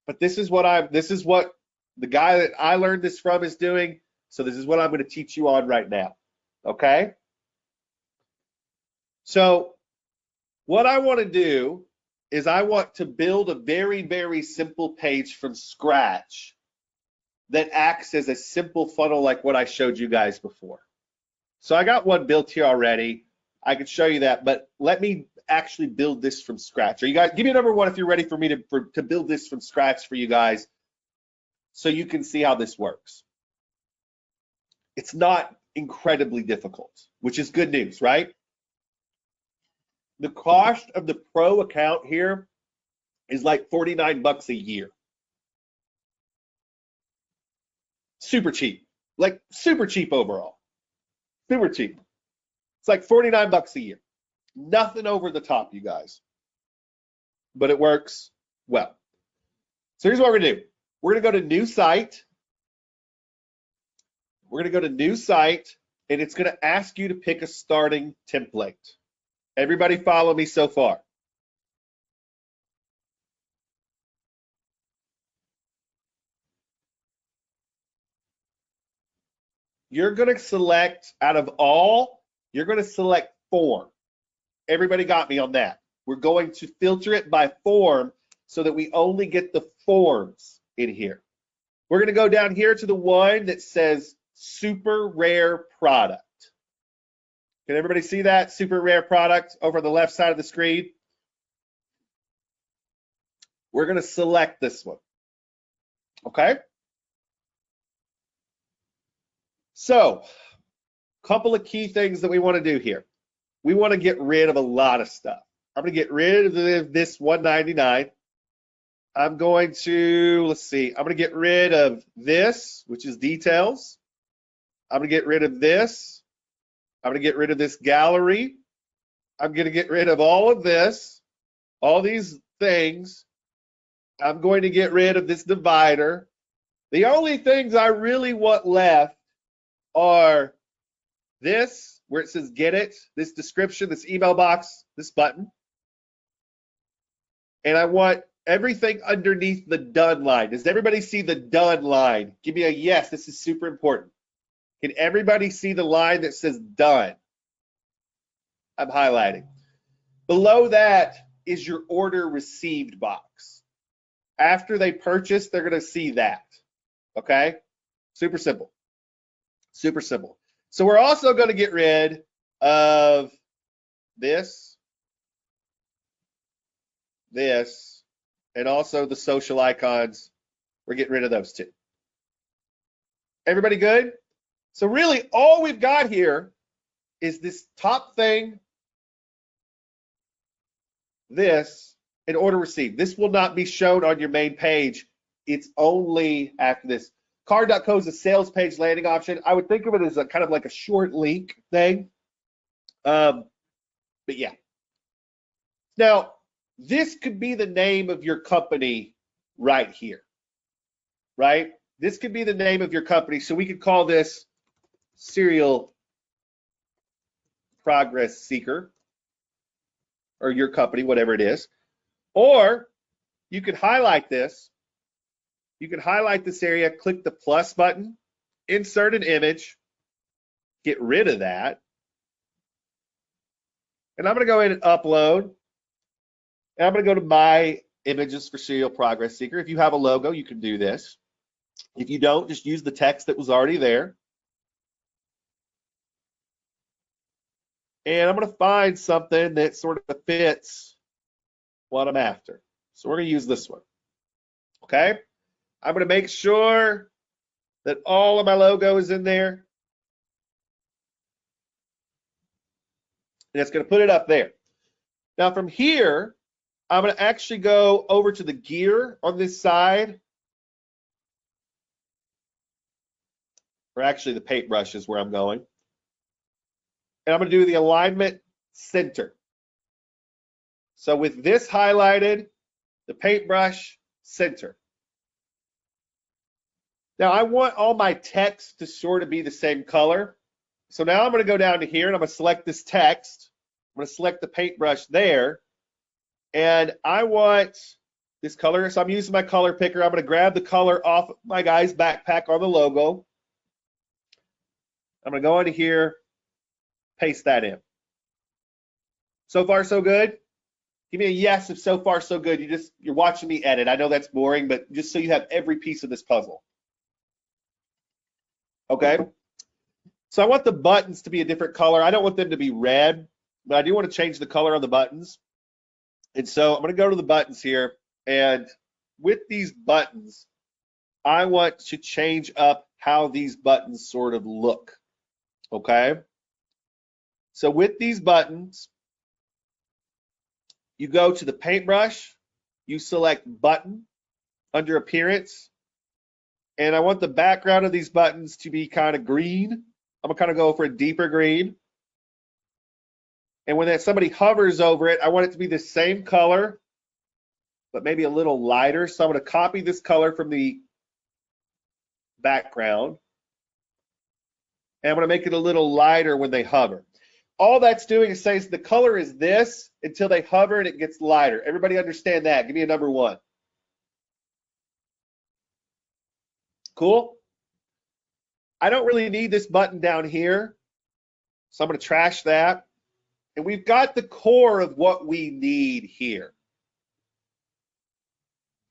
Speaker 1: But this is what the guy that I learned this from is doing. So this is what I'm going to teach you on right now. Okay? So what I want to do is I want to build a very, very simple page from scratch that acts as a simple funnel like what I showed you guys before. So I got one built here already. I could show you that, but let me actually build this from scratch. Are you guys, give me a number 1 if you're ready for me to build this from scratch for you guys so you can see how this works. It's not incredibly difficult, which is good news, right? The cost of the pro account here is like $49 a year. Super cheap. Like super cheap overall. Super cheap. It's like 49 bucks a year. Nothing over the top, you guys. But it works well. So here's what we're gonna do. We're gonna go to new site. We're gonna go to new site, and it's gonna ask you to pick a starting template. Everybody follow me so far. You're gonna select, out of all, you're gonna select form. Everybody got me on that. We're going to filter it by form so that we only get the forms in here. We're going to go down here to the one that says super rare product. Can everybody see that? Super rare product over on the left side of the screen. We're going to select this one. Okay? So, a couple of key things that we want to do here. We want to get rid of a lot of stuff. I'm going to get rid of this $199. I'm going to, let's see, I'm going to get rid of this, which is details. I'm going to get rid of this. I'm going to get rid of this gallery. I'm going to get rid of all of this, all these things. I'm going to get rid of this divider. The only things I really want left are this, where it says get it, this description, this email box, this button. And I want everything underneath the done line. Does everybody see the done line? Give me a yes, this is super important. Can everybody see the line that says done? I'm highlighting. Below that is your order received box. After they purchase, they're going to see that. Okay? Super simple. Super simple. So we're also going to get rid of this, and also the social icons. We're getting rid of those too. Everybody good? So really all we've got here is this top thing, this, and order received. This will not be shown on your main page. It's only after this. Card.co is a sales page landing option. I would think of it as a kind of like a short link thing. But yeah. Now, this could be the name of your company right here, right? This could be the name of your company. So we could call this Serial Progress Seeker, or your company, whatever it is. Or you could highlight this. You can highlight this area, click the plus button, insert an image, get rid of that. And I'm going to go in and upload. And I'm going to go to my images for Serial Progress Seeker. If you have a logo, you can do this. If you don't, just use the text that was already there. And I'm going to find something that sort of fits what I'm after. So we're going to use this one. Okay? I'm going to make sure that all of my logo is in there. And it's going to put it up there. Now from here, I'm going to actually go over to the gear on this side. Or actually the paintbrush is where I'm going. And I'm going to do the alignment center. So with this highlighted, the paintbrush center. Now I want all my text to sort of be the same color. So now I'm going to go down to here and I'm going to select this text. I'm going to select the paintbrush there. And I want this color. So I'm using my color picker. I'm going to grab the color off my guy's backpack on the logo. I'm going to go into here, paste that in. So far, so good? Give me a yes if so far, so good. You're watching me edit. I know that's boring, but just so you have every piece of this puzzle. Okay? So I want the buttons to be a different color. I don't want them to be red, but I do want to change the color on the buttons. And so I'm going to go to the buttons here. And with these buttons, I want to change up how these buttons sort of look. Okay? So with these buttons, you go to the paintbrush, you select button under appearance, And I want the background of these buttons to be kind of green. I'm gonna kind of go for a deeper green. And when somebody hovers over it, I want it to be the same color, but maybe a little lighter. So I'm gonna copy this color from the background. And I'm gonna make it a little lighter when they hover. All that's doing is saying the color is this until they hover and it gets lighter. Everybody understand that? Give me a number 1. Cool? I don't really need this button down here, so I'm going to trash that. And we've got the core of what we need here.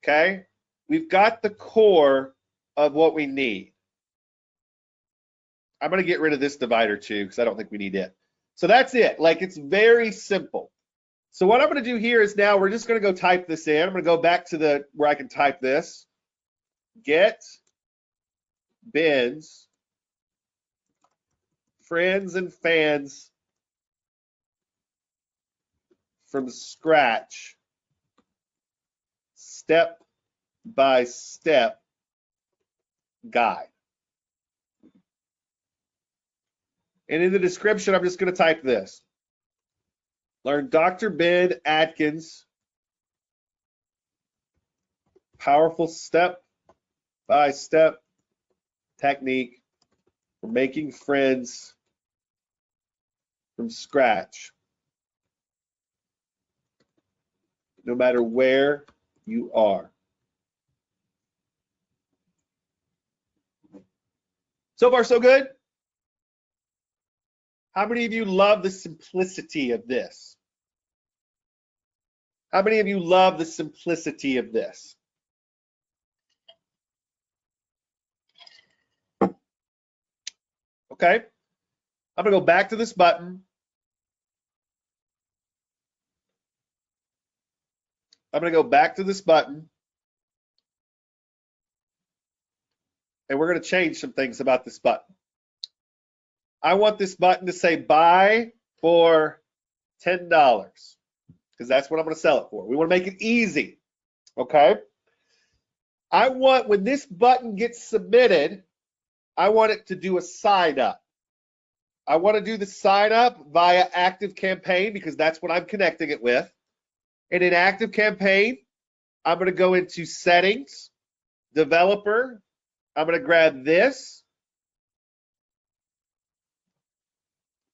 Speaker 1: Okay? We've got the core of what we need. I'm going to get rid of this divider too because I don't think we need it. So that's it. Like, it's very simple. So what I'm going to do here is now we're just going to go type this in. I'm going to go back to where I can type this. Get bins, friends and fans from scratch, step-by-step guide. And in the description, I'm just going to type this. Learn Dr. Ben Atkins' powerful step-by-step technique for making friends from scratch, no matter where you are. So far, so good? How many of you love the simplicity of this? How many of you love the simplicity of this? Okay, I'm gonna go back to this button. I'm gonna go back to this button. And we're gonna change some things about this button. I want this button to say buy for $10 because that's what I'm gonna sell it for. We wanna make it easy, okay? I want, when this button gets submitted, I want it to do a sign up. I want to do the sign up via ActiveCampaign because that's what I'm connecting it with. And in ActiveCampaign, I'm going to go into settings, developer. I'm going to grab this,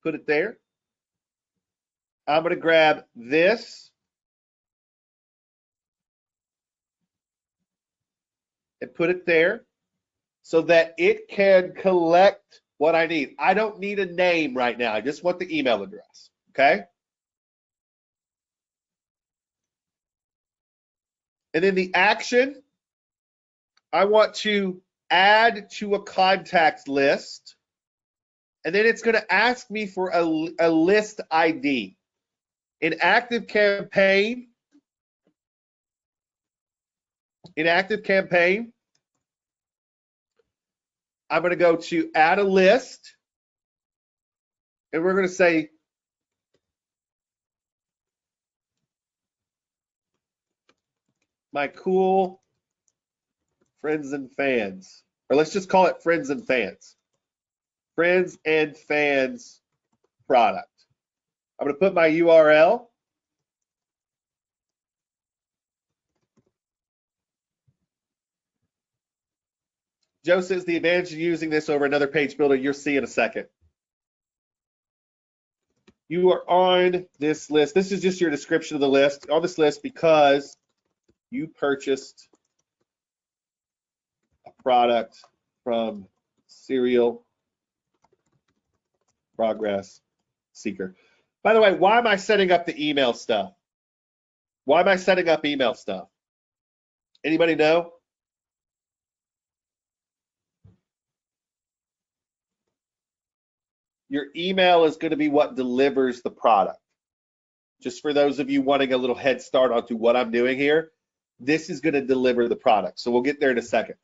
Speaker 1: put it there. I'm going to grab this and put it there, so that it can collect what I need. I don't need a name right now. I just want the email address, okay? And then the action, I want to add to a contacts list. And then it's going to ask me for a list ID. In ActiveCampaign, I'm going to go to add a list, and we're going to say my cool friends and fans, or let's just call it friends and fans. Friends and fans product. I'm going to put my URL. Joe says the advantage of using this over another page builder, you'll see in a second. You are on this list. This is just your description of the list, on this list because you purchased a product from Serial Progress Seeker. By the way, why am I setting up the email stuff? Why am I setting up email stuff? Anybody know? Your email is going to be what delivers the product. Just for those of you wanting a little head start onto what I'm doing here, this is going to deliver the product. So we'll get there in a second.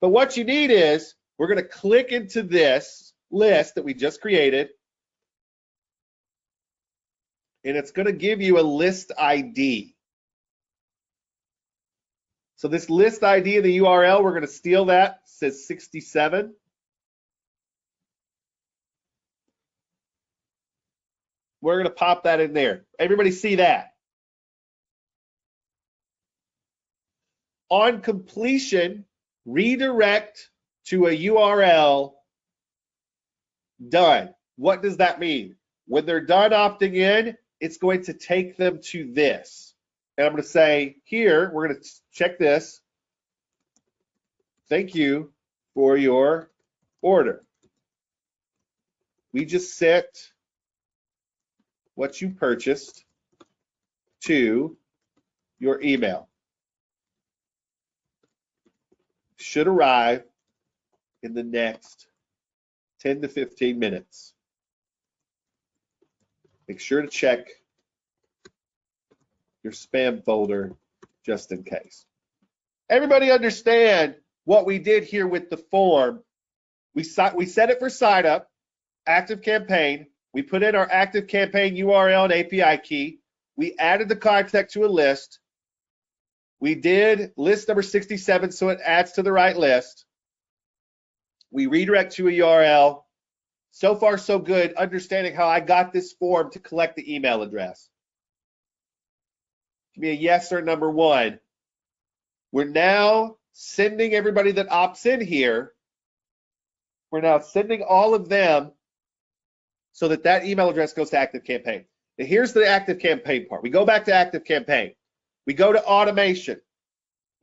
Speaker 1: But what you need is, we're going to click into this list that we just created, and it's going to give you a list ID. So this list ID of the URL, we're going to steal that. It says 67. We're going to pop that in there. Everybody see that? On completion, redirect to a URL. Done. What does that mean? When they're done opting in, it's going to take them to this. And I'm going to say here, we're going to check this. Thank you for your order. We just sent what you purchased to your email. Should arrive in the next 10 to 15 minutes. Make sure to check your spam folder just in case. Everybody understand what we did here with the form? We set it for sign up, active campaign. We put in our active campaign URL and API key. We added the contact to a list. We did list number 67 so it adds to the right list. We redirect to a URL. So far, so good, understanding how I got this form to collect the email address. Give me a yes or number one. We're now sending everybody that opts in here. We're now sending all of them so that that email address goes to Active Campaign. Now here's the Active Campaign part. We go back to Active Campaign. We go to automation.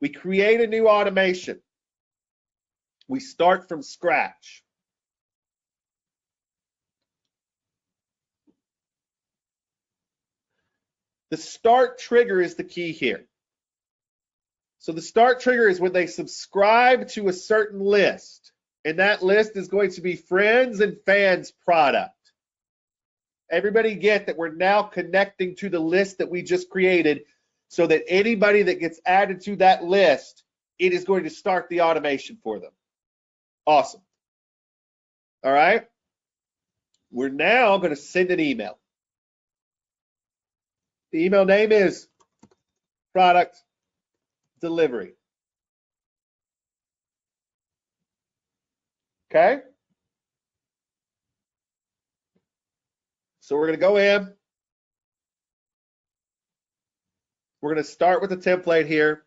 Speaker 1: We create a new automation. We start from scratch. The start trigger is the key here. So the start trigger is when they subscribe to a certain list, and that list is going to be friends and fans product. Everybody get that we're now connecting to the list that we just created so that anybody that gets added to that list, it is going to start the automation for them. Awesome. All right. We're now going to send an email. The email name is product delivery. Okay. So we're going to go in. We're going to start with the template here.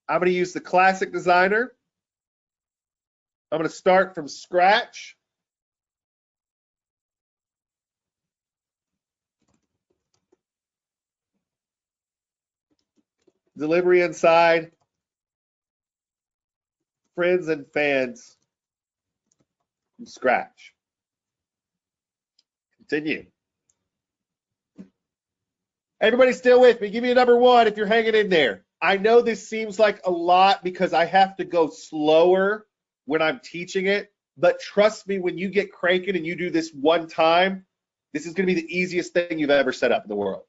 Speaker 1: I'm going to use the classic designer. I'm going to start from scratch. Delivery inside, friends and fans from scratch. Continue. Everybody still with me? Give me a number one if you're hanging in there. I know this seems like a lot because I have to go slower when I'm teaching it, but trust me, when you get cranking and you do this one time, this is going to be the easiest thing you've ever set up in the world.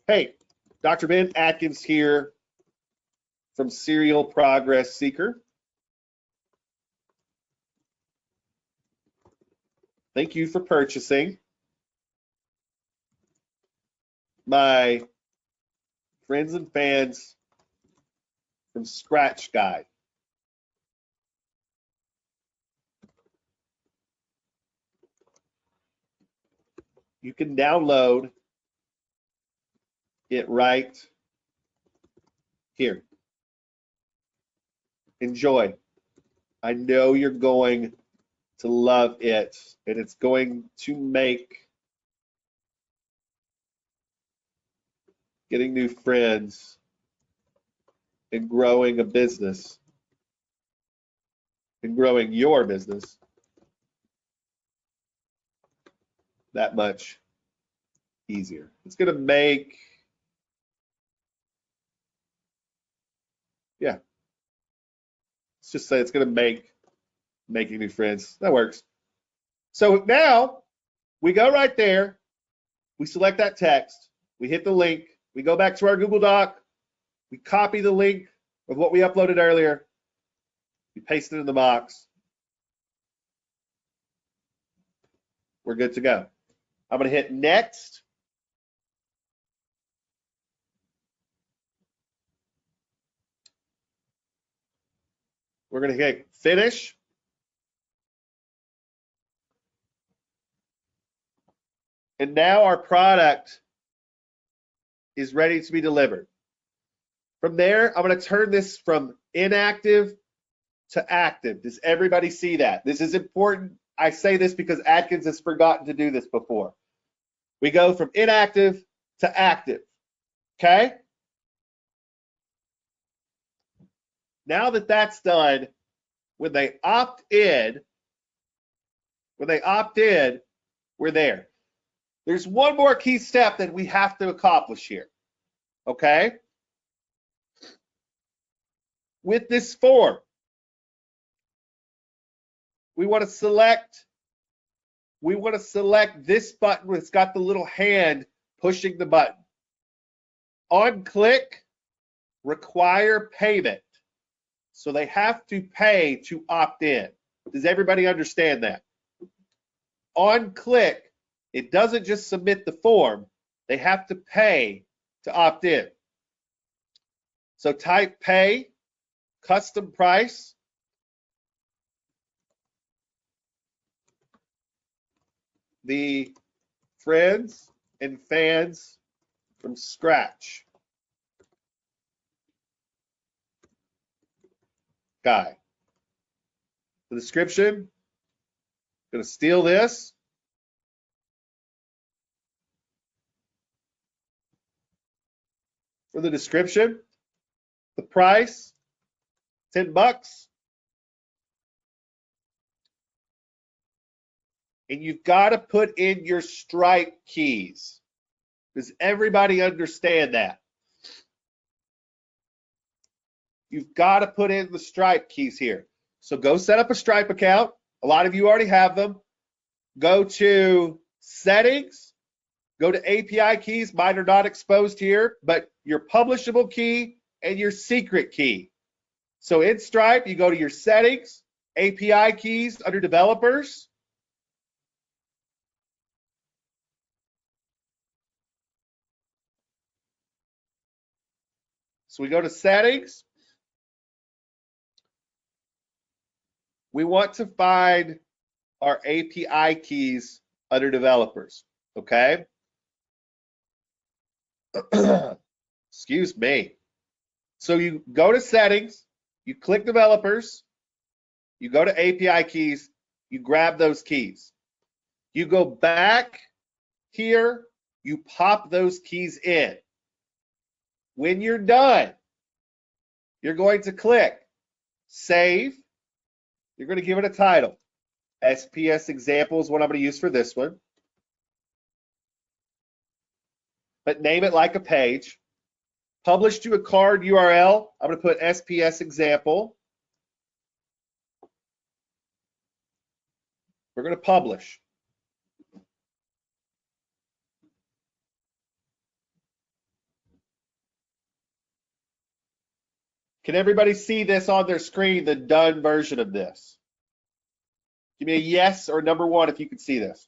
Speaker 1: Hey, Dr. Ben Atkins here from Serial Progress Seeker. Thank you for purchasing my friends and fans from scratch guide. You can download it right here. Enjoy. I know you're going to love it, and it's going to make getting new friends and growing a business and growing your business that much easier. It's going to make, yeah, let's just say it's going to make making new friends. That works. So now we go right there, we select that text, we hit the link, we go back to our Google Doc, we copy the link of what we uploaded earlier, we paste it in the box. We're good to go. I'm going to hit next. We're going to hit finish. And now our product is ready to be delivered. From there, I'm going to turn this from inactive to active. Does everybody see that? This is important. I say this because Atkins has forgotten to do this before. We go from inactive to active, okay? Now that that's done, when they opt in, we're there. There's one more key step that we have to accomplish here, okay? With this form, we want to select this button where it's got the little hand pushing the button. On click, require payment. So they have to pay to opt in. Does everybody understand that? On click, it doesn't just submit the form, they have to pay to opt in. So type pay, custom price. The friends and fans from scratch guy. The description, I'm going to steal this. For the description, the price, $10. And you've got to put in your Stripe keys. Does everybody understand that? You've got to put in the Stripe keys here. So go set up a Stripe account. A lot of you already have them. Go to settings, go to API keys. Mine are not exposed here, but your publishable key and your secret key. So in Stripe, you go to your settings, API keys under developers. So we go to settings. We want to find our API keys under developers, okay? Excuse me. So you go to settings, you click developers, you go to API keys, you grab those keys. You go back here, you pop those keys in. When you're done, you're going to click save. You're going to give it a title. SPS example is what I'm going to use for this one. But name it like a page. Publish to a card URL. I'm going to put SPS example. We're going to publish. Can everybody see this on their screen, the done version of this? Give me a yes or number one if you can see this.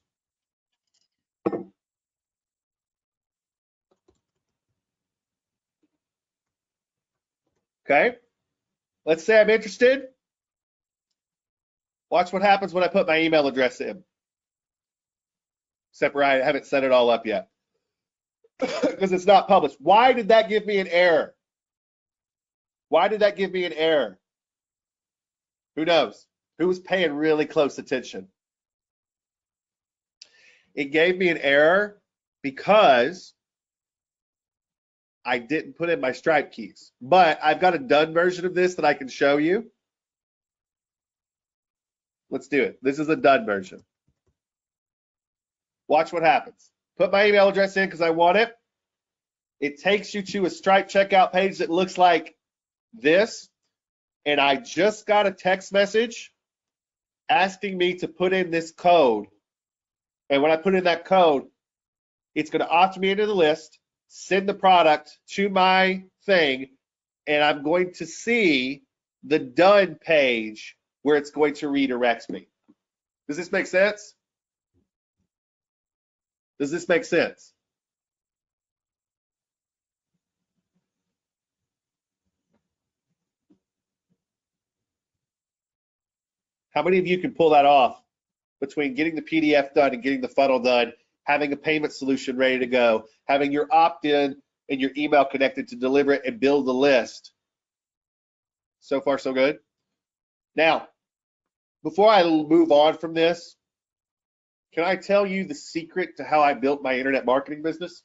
Speaker 1: Okay, let's say I'm interested. Watch what happens when I put my email address in. Except for I haven't set it all up yet because it's not published. Why did that give me an error? Why did that give me an error? Who knows? Who was paying really close attention? It gave me an error because I didn't put in my Stripe keys. But I've got a done version of this that I can show you. Let's do it. This is a done version. Watch what happens. Put my email address in because I want it. It takes you to a Stripe checkout page that looks like this, and I just got a text message asking me to put in this code. And when I put in that code, it's going to opt me into the list, send the product to my thing, and I'm going to see the done page where it's going to redirect me. Does this make sense? Does this make sense? How many of you can pull that off between getting the PDF done and getting the funnel done, having a payment solution ready to go, having your opt-in and your email connected to deliver it and build the list? So far, so good. Now, before I move on from this, can I tell you the secret to how I built my internet marketing business?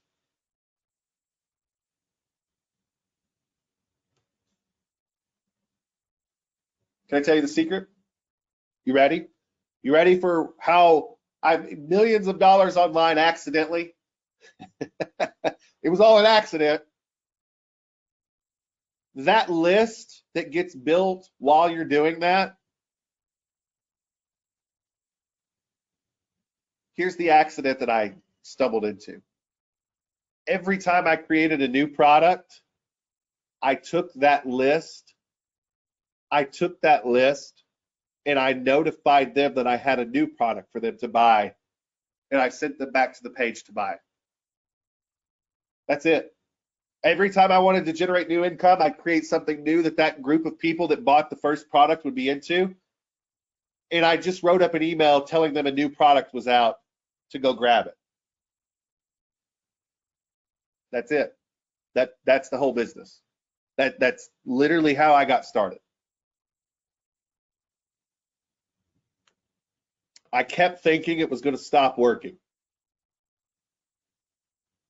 Speaker 1: Can I tell you the secret? You ready? You ready for how I've millions of dollars online accidentally? It was all an accident. That list that gets built while you're doing that, here's the accident that I stumbled into. Every time I created a new product, I took that list and I notified them that I had a new product for them to buy, and I sent them back to the page to buy. That's it. Every time I wanted to generate new income, I'd create something new that group of people that bought the first product would be into, and I just wrote up an email telling them a new product was out to go grab it. That's it. That's the whole business. That's literally how I got started. I kept thinking it was going to stop working.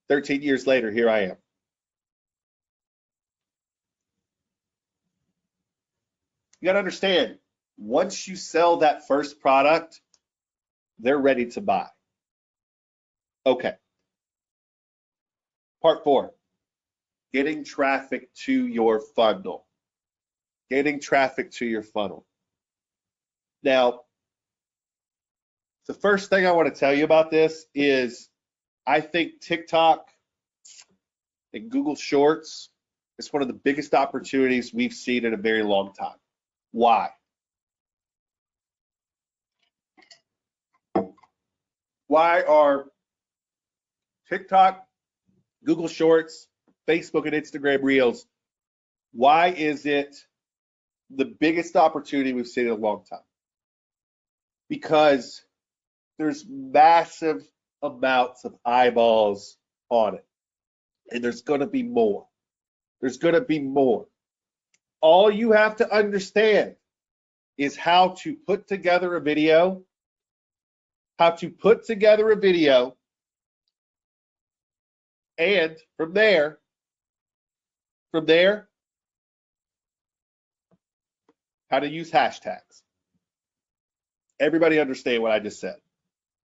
Speaker 1: 13 years later, here I am. You got to understand, once you sell that first product, they're ready to buy. Okay. Part 4, getting traffic to your funnel. Getting traffic to your funnel. Now, the first thing I want to tell you about this is I think TikTok and Google Shorts is one of the biggest opportunities we've seen in a very long time. Why? Why are TikTok, Google Shorts, Facebook, and Instagram Reels, why is it the biggest opportunity we've seen in a long time? Because there's massive amounts of eyeballs on it, and there's going to be more. There's going to be more. All you have to understand is how to put together a video, and from there, how to use hashtags. Everybody understand what I just said?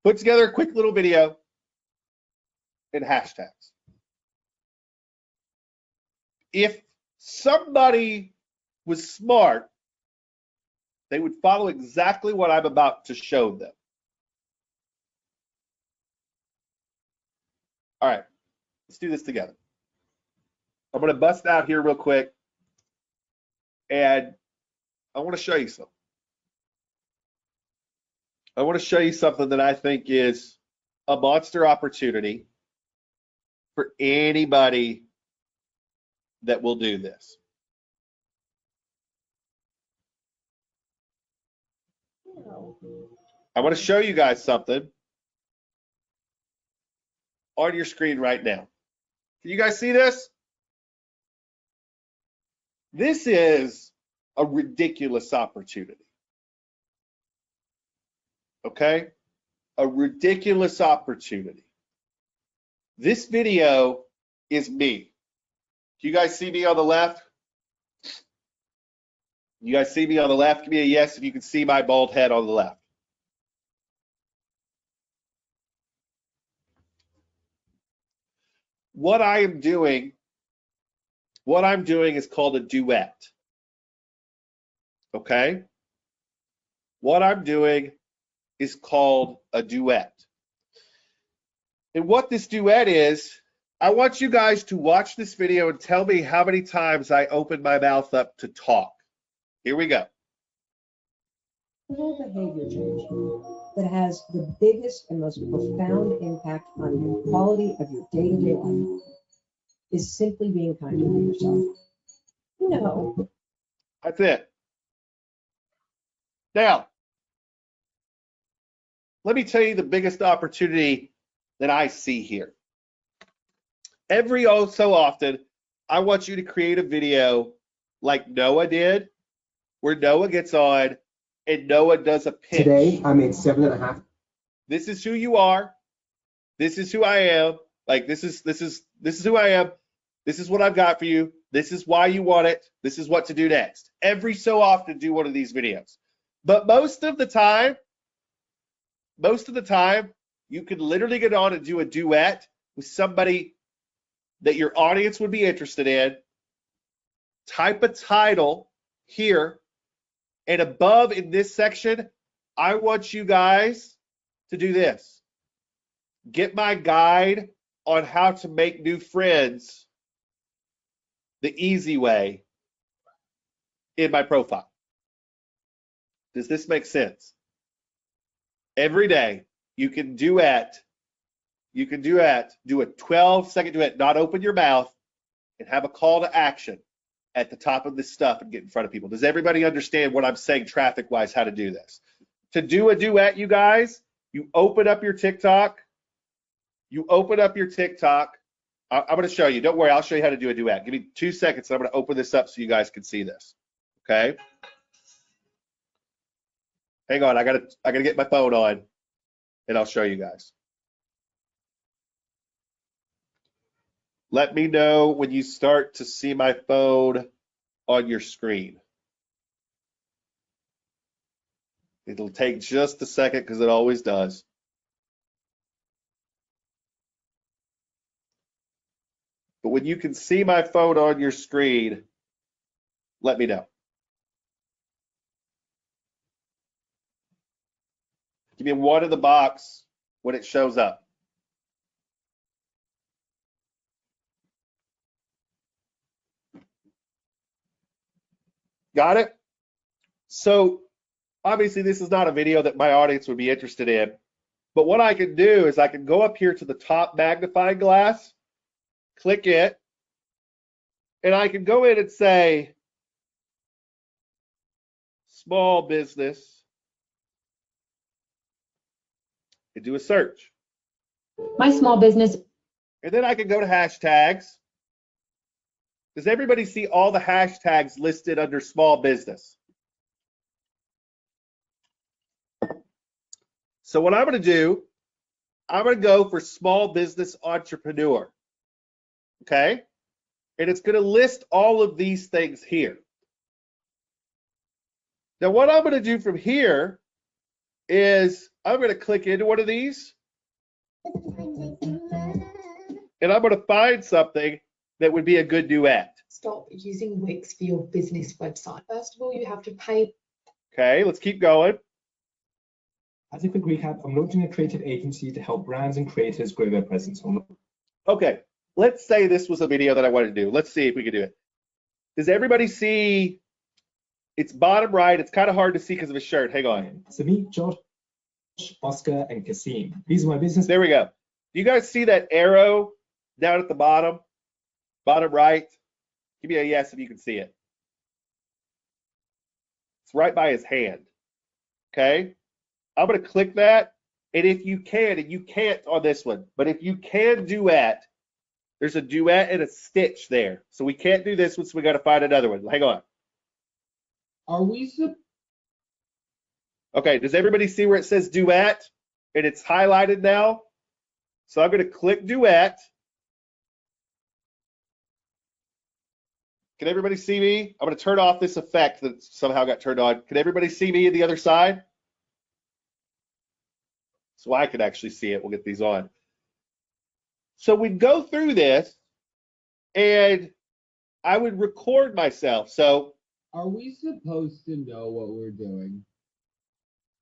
Speaker 1: Put together a quick little video and hashtags. If somebody was smart, they would follow exactly what I'm about to show them. All right, let's do this together. I'm going to bust out here real quick, and I want to show you something. I want to show you something that I think is a monster opportunity for anybody that will do this. I want to show you guys something on your screen right now. Can you guys see this? This is a ridiculous opportunity. Okay? A ridiculous opportunity. This video is me. Do you guys see me on the left? You guys see me on the left? Give me a yes if you can see my bald head on the left. What I'm doing is called a duet. Okay? What I'm doing is called a duet. And what this duet is, I want you guys to watch this video and tell me how many times I open my mouth up to talk. Here we go.
Speaker 2: Behavior change that has the biggest and most profound impact on the quality of your day-to-day life is simply being kind to yourself. No.
Speaker 1: That's it. Now, let me tell you the biggest opportunity that I see here. Every so often, I want you to create a video like Noah did, where Noah gets on and Noah does a pitch.
Speaker 3: Today, I made 7.5.
Speaker 1: This is who you are. This is who I am. Like this is who I am. This is what I've got for you. This is why you want it. This is what to do next. Every so often, do one of these videos. But most of the time, you could literally get on and do a duet with somebody that your audience would be interested in. Type a title here, and above in this section, I want you guys to do this. Get my guide on how to make new friends the easy way in my profile. Does this make sense? Every day you can duet, do a 12-second duet, not open your mouth, and have a call to action at the top of this stuff and get in front of people. Does everybody understand what I'm saying traffic-wise, how to do this? To do a duet, you guys, you open up your TikTok. I'm going to show you. Don't worry, I'll show you how to do a duet. Give me 2 seconds, and I'm going to open this up so you guys can see this. Okay? Hang on, I gotta get my phone on, and I'll show you guys. Let me know when you start to see my phone on your screen. It'll take just a second because it always does. But when you can see my phone on your screen, let me know. Give me one in the box when it shows up. Got it? So obviously this is not a video that my audience would be interested in, but what I can do is I can go up here to the top magnifying glass, click it, and I can go in and say small business and do a search.
Speaker 4: My small business.
Speaker 1: And then I can go to hashtags. Does everybody see all the hashtags listed under small business? So what I'm going to do, I'm going to go for small business entrepreneur. Okay? And it's going to list all of these things here. Now what I'm going to do from here is I'm going to click into one of these. And I'm going to find something that would be a good duet.
Speaker 4: Stop using Wix for your business website. First of all, you have to pay.
Speaker 1: Okay, let's keep going.
Speaker 3: As a quick recap, I'm launching a creative agency to help brands and creators grow their presence on.
Speaker 1: Okay, let's say this was a video that I wanted to do. Let's see if we can do it. Does everybody see? It's bottom right. It's kind of hard to see because of his shirt. Hang on.
Speaker 3: So meet Josh, Oscar, and Kasim. These are my business.
Speaker 1: There we go. Do you guys see that arrow down at the bottom? Bottom right? Give me a yes if you can see it. It's right by his hand. Okay? I'm going to click that. And if you can, and you can't on this one, but if you can duet, there's a duet and a stitch there. So we can't do this one, so we got to find another one. Hang on.
Speaker 5: Are we?
Speaker 1: Okay, does everybody see where it says duet? And it's highlighted now. So I'm going to click duet. Can everybody see me? I'm going to turn off this effect that somehow got turned on. Can everybody see me on the other side? So I can actually see it. We'll get these on. So we'd go through this, and I would record myself. So
Speaker 5: Are we supposed to know what we're doing?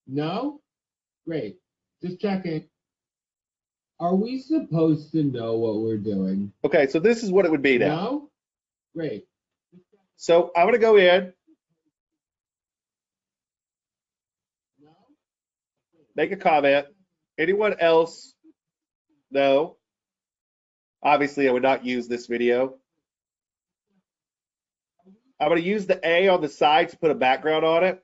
Speaker 5: No? Great. Just checking. Are we supposed to know what we're doing?
Speaker 1: okay, so this is what it would be now.
Speaker 5: No? Great.
Speaker 1: So I'm going to go in,
Speaker 5: No?
Speaker 1: make a comment. Anyone else? No. Obviously, I would not use this video. I'm going to use the A on the side to put a background on it.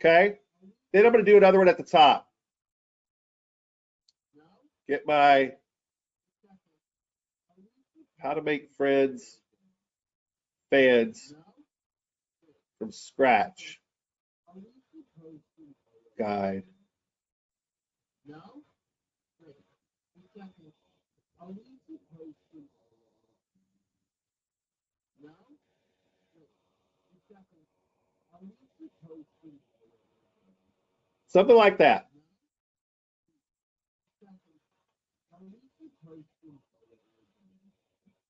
Speaker 1: Okay. Then I'm going to do another one at the top. Get my how to make friends, fans from scratch guide. Something like that.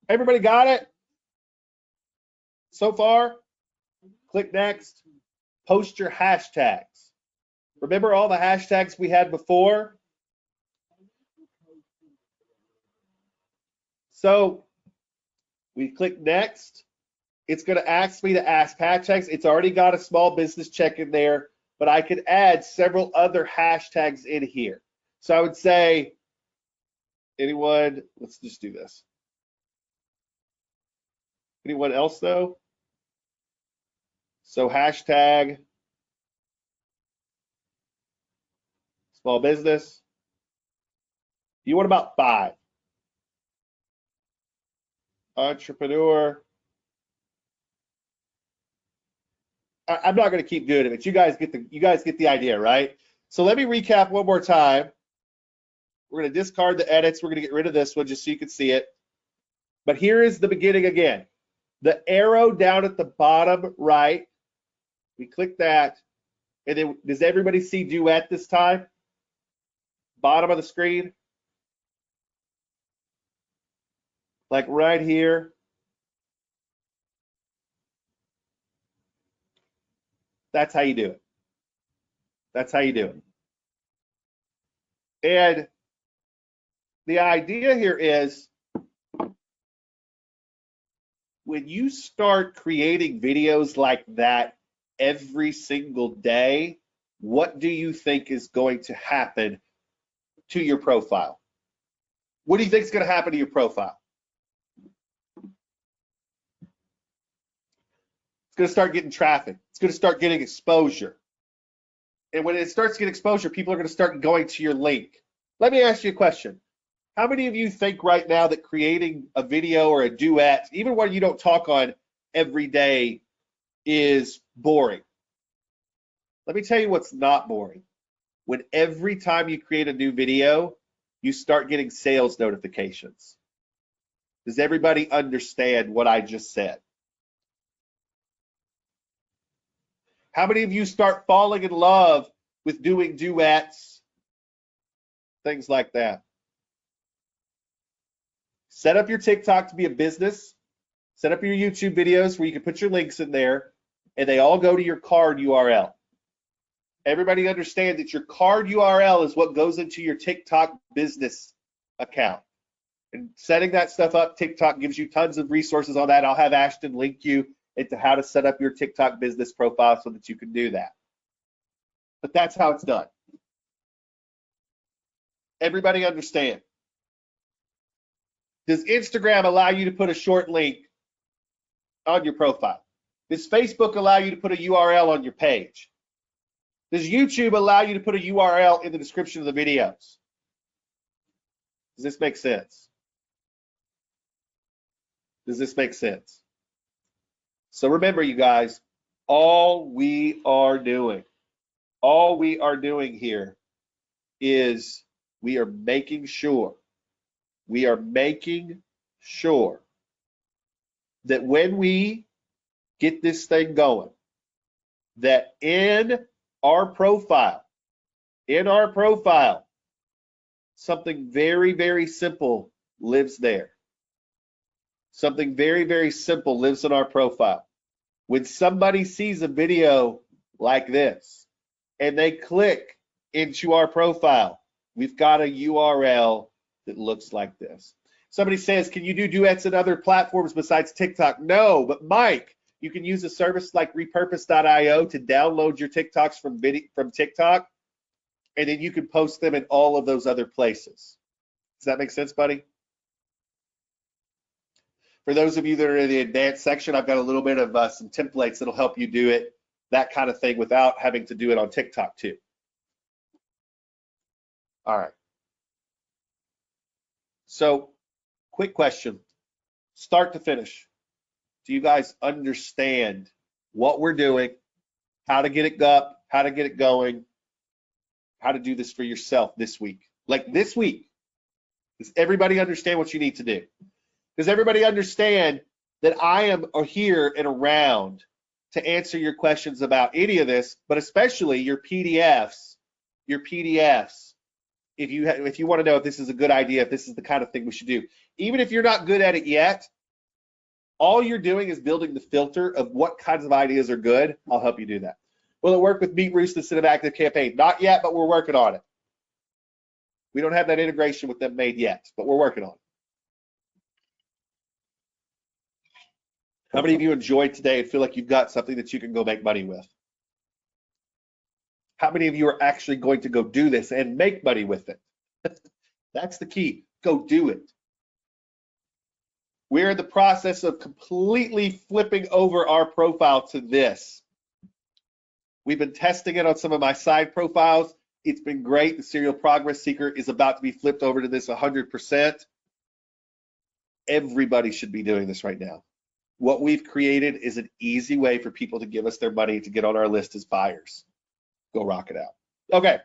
Speaker 1: Everybody got it? So far? Click next. Post your hashtags. Remember all the hashtags we had before? So we click next. It's going to ask me to ask hashtags. It's already got a small business check in there, but I could add several other hashtags in here. So I would say, anyone, let's just do this. Anyone else though? So hashtag small business. You want about 5. Entrepreneur. I'm not going to keep doing it, but you guys get the idea, right? So let me recap one more time. We're going to discard the edits. We're going to get rid of this one just so you can see it. But here is the beginning again. The arrow down at the bottom right, we click that. And then does everybody see duet this time? Bottom of the screen. Like right here. That's how you do it. That's how you do it. And the idea here is when you start creating videos like that every single day, what do you think is going to happen to your profile? What do you think is going to happen to your profile? It's going to start getting traffic. It's going to start getting exposure. And when it starts getting exposure, people are going to start going to your link. Let me ask you a question. How many of you think right now that creating a video or a duet, even one you don't talk on every day, is boring? Let me tell you what's not boring. When every time you create a new video, you start getting sales notifications. Does everybody understand what I just said? How many of you start falling in love with doing duets, things like that? Set up your TikTok to be a business. Set up your YouTube videos where you can put your links in there, and they all go to your card URL. Everybody understand that your card URL is what goes into your TikTok business account. And setting that stuff up, TikTok gives you tons of resources on that. I'll have Ashton link you into how to set up your TikTok business profile so that you can do that. But that's how it's done. Everybody understand? Does Instagram allow you to put a short link on your profile? Does Facebook allow you to put a URL on your page? Does YouTube allow you to put a URL in the description of the videos? Does this make sense? Does this make sense? So remember, you guys, all we are doing here is we are making sure that when we get this thing going, that in our profile, something very, very simple lives there. Something very, very simple lives in our profile. When somebody sees a video like this and they click into our profile, we've got a URL that looks like this. Somebody says, can you do duets in other platforms besides TikTok? No, but Mike, you can use a service like repurpose.io to download your TikToks from TikTok, and then you can post them in all of those other places. Does that make sense, buddy? For those of you that are in the advanced section, I've got a little bit of some templates that'll help you do it, that kind of thing, without having to do it on TikTok too. All right. So, quick question, start to finish. Do you guys understand what we're doing, how to get it up, how to get it going, how to do this for yourself this week? Like this week, does everybody understand what you need to do? Does everybody understand that I am here and around to answer your questions about any of this, but especially your PDFs, if you want to know if this is a good idea, if this is the kind of thing we should do. Even if you're not good at it yet, all you're doing is building the filter of what kinds of ideas are good. I'll help you do that. Will it work with Meet Roost instead of Active Campaign? Not yet, but we're working on it. We don't have that integration with them made yet, but we're working on it. How many of you enjoyed today and feel like you've got something that you can go make money with? How many of you are actually going to go do this and make money with it? That's the key. Go do it. We're in the process of completely flipping over our profile to this. We've been testing it on some of my side profiles. It's been great. The Serial Progress Seeker is about to be flipped over to this 100%. Everybody should be doing this right now. What we've created is an easy way for people to give us their money to get on our list as buyers. Go rock it out. Okay.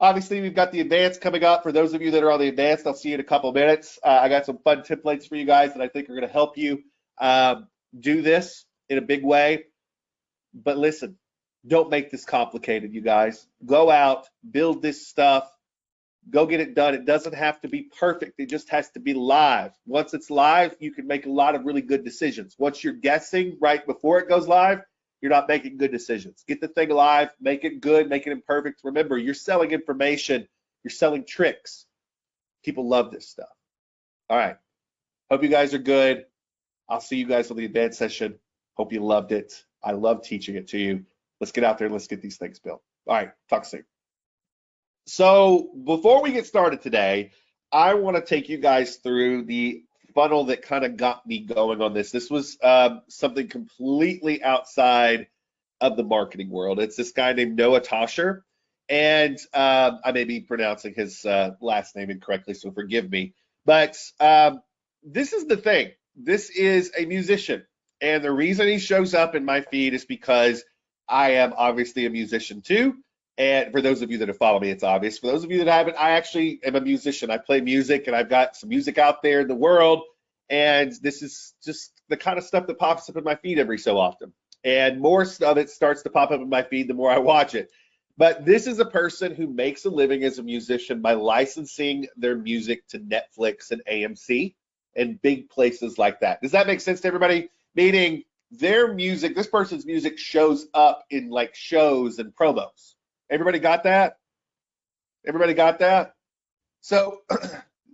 Speaker 1: Obviously, we've got the advanced coming up. For those of you that are on the advanced, I'll see you in a couple of minutes. I got some fun templates for you guys that I think are going to help you do this in a big way. But listen, don't make this complicated, you guys. Go out, build this stuff, go get it done. It doesn't have to be perfect. It just has to be live. Once it's live, you can make a lot of really good decisions. Once you're guessing right before it goes live, you're not making good decisions. Get the thing live, make it good, make it imperfect. Remember, you're selling information, you're selling tricks. People love this stuff. All right. Hope you guys are good. I'll see you guys on the advanced session. Hope you loved it. I love teaching it to you. Let's get out there and let's get these things built. All right, talk soon. So before we get started today, I want to take you guys through the funnel that kind of got me going on this. This was something completely outside of the marketing world. It's this guy named Noah Tosher, and I may be pronouncing his last name incorrectly, so forgive me. But this is the thing. This is a musician, and the reason he shows up in my feed is because I am obviously a musician too. And for those of you that have followed me, it's obvious. For those of you that haven't, I actually am a musician. I play music, and I've got some music out there in the world. And this is just the kind of stuff that pops up in my feed every so often. And more of it starts to pop up in my feed the more I watch it. But this is a person who makes a living as a musician by licensing their music to Netflix and AMC and big places like that. Does that make sense to everybody? Meaning their music, this person's music shows up in like shows and promos. Everybody got that? Everybody got that? So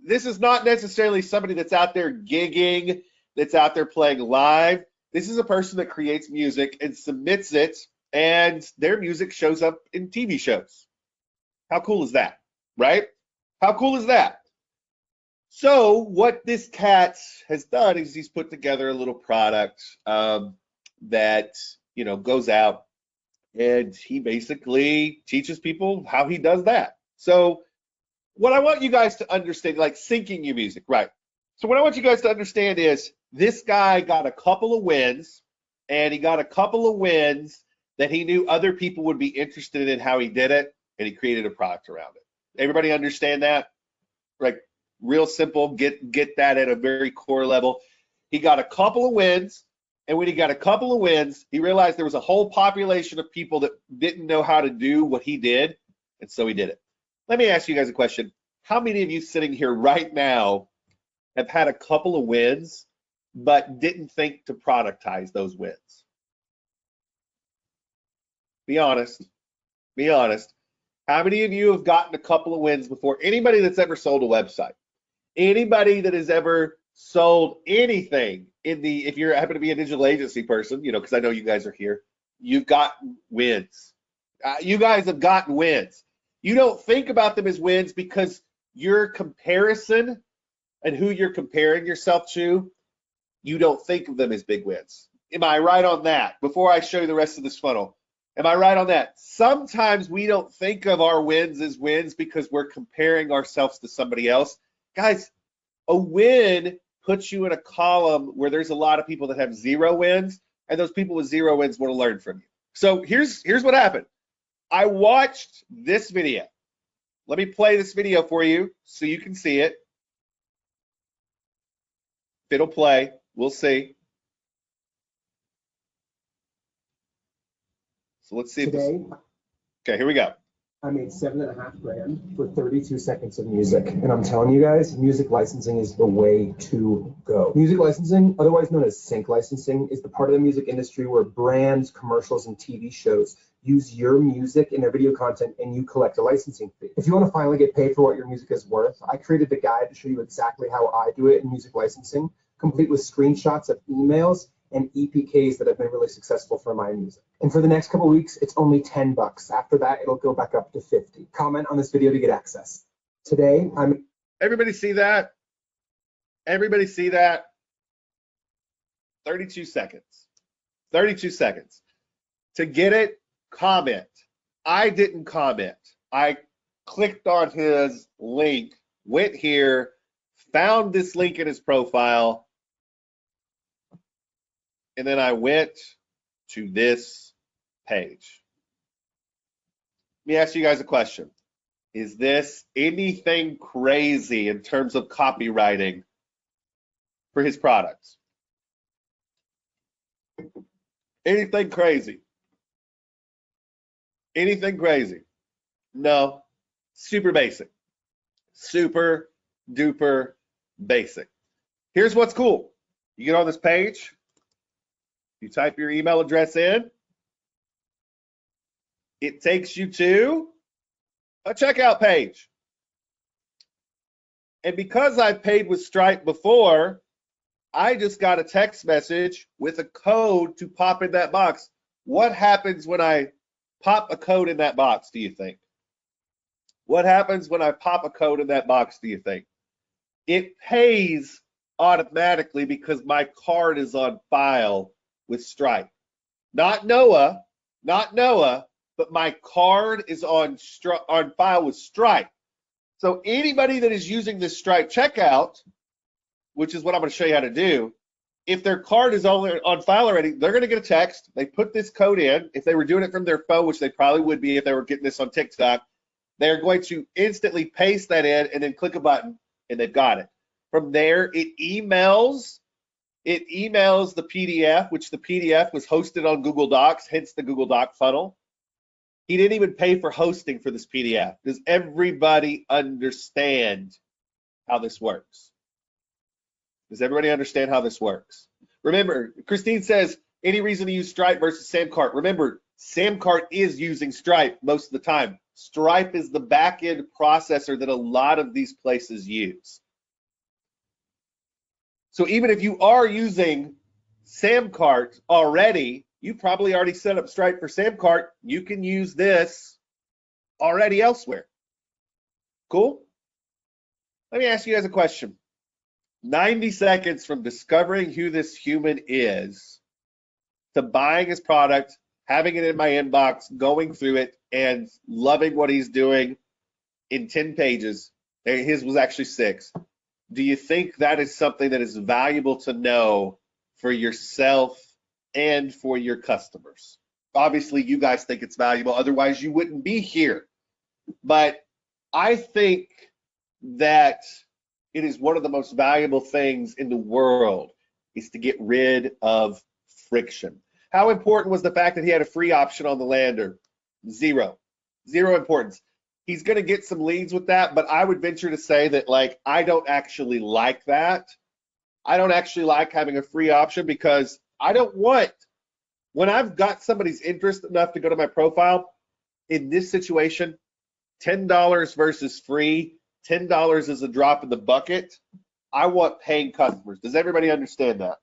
Speaker 1: this is not necessarily somebody that's out there gigging, that's out there playing live. This is a person that creates music and submits it, and their music shows up in TV shows. How cool is that, right? How cool is that? So what this cat has done is he's put together a little product that, you know, goes out, and he basically teaches people how he does that. So what I want you guys to understand, like syncing your music, right? So what I want you guys to understand is this guy got a couple of wins, and he got a couple of wins that he knew other people would be interested in how he did it, and he created a product around it. Everybody understand that? Like real simple, get that at a very core level. He got a couple of wins. And when he got a couple of wins, he realized there was a whole population of people that didn't know how to do what he did, and so he did it. Let me ask you guys a question. How many of you sitting here right now have had a couple of wins, but didn't think to productize those wins? Be honest. Be honest. How many of you have gotten a couple of wins before? Anybody that's ever sold a website? Anybody that has ever sold anything in the, if you happen to be a digital agency person, you know, because I know you guys are here, you've gotten wins. You guys have gotten wins. You don't think about them as wins because your comparison and who you're comparing yourself to, you don't think of them as big wins. Am I right on that? Before I show you the rest of this funnel, Am I right on that? Sometimes we don't think of our wins as wins because we're comparing ourselves to somebody else. Guys, a win puts you in a column where there's a lot of people that have 0 wins, and those people with 0 wins want to learn from you. So here's what happened. I watched this video. Let me play this video for you so you can see it. If it'll play, we'll see. So let's see if this.
Speaker 6: Today,
Speaker 1: Okay, here we go.
Speaker 6: I made $7.5 grand for 32 seconds of music. And I'm telling you guys, music licensing is the way to go. Music licensing, otherwise known as sync licensing, is the part of the music industry where brands, commercials, and TV shows use your music in their video content and you collect a licensing fee. If you want to finally get paid for what your music is worth, I created the guide to show you exactly how I do it in music licensing, complete with screenshots of emails and EPKs that have been really successful for my music. And for the next couple of weeks, it's only $10. After that, it'll go back up to $50. Comment on this video to get access. Today,
Speaker 1: Everybody see that? Everybody see that? 32 seconds. 32 seconds. To get it, comment. I didn't comment. I clicked on his link, went here, found this link in his profile, and then I went to this page. Let me ask you guys a question. Is this anything crazy in terms of copywriting for his products? Anything crazy? Anything crazy? No. Super basic. Super duper basic. Here's what's cool. You get on this page, you type your email address in, it takes you to a checkout page. And because I've paid with Stripe before, I just got a text message with a code to pop in that box. What happens when I pop a code in that box, do you think? What happens when I pop a code in that box, do you think? It pays automatically because my card is on file with Stripe. Not Noah, but my card is on file with Stripe. So anybody that is using this Stripe checkout, which is what I'm going to show you how to do, if their card is on file already, they're going to get a text. They put this code in. If they were doing it from their phone, which they probably would be if they were getting this on TikTok, they're going to instantly paste that in and then click a button, and they've got it. From there, it emails the PDF, which the PDF was hosted on Google Docs, hence the Google Doc funnel. He didn't even pay for hosting for this PDF. Does everybody understand how this works? Does everybody understand how this works? Remember, Christine says, any reason to use Stripe versus Samcart? Remember, Samcart is using Stripe most of the time. Stripe is the back-end processor that a lot of these places use. So even if you are using Samcart already, you probably already set up Stripe for Samcart. You can use this already elsewhere. Cool? Let me ask you guys a question. 90 seconds from discovering who this human is to buying his product, having it in my inbox, going through it, and loving what he's doing in 10 pages. His was actually 6. Do you think that is something that is valuable to know for yourself and for your customers? Obviously, you guys think it's valuable, otherwise you wouldn't be here. But I think that it is one of the most valuable things in the world is to get rid of friction. How important was the fact that he had a free option on the lander? 0. 0 importance. He's going to get some leads with that, but I would venture to say that, like, I don't actually like that. I don't actually like having a free option because I don't want, when I've got somebody's interest enough to go to my profile, in this situation, $10 versus free, $10 is a drop in the bucket. I want paying customers. Does everybody understand that?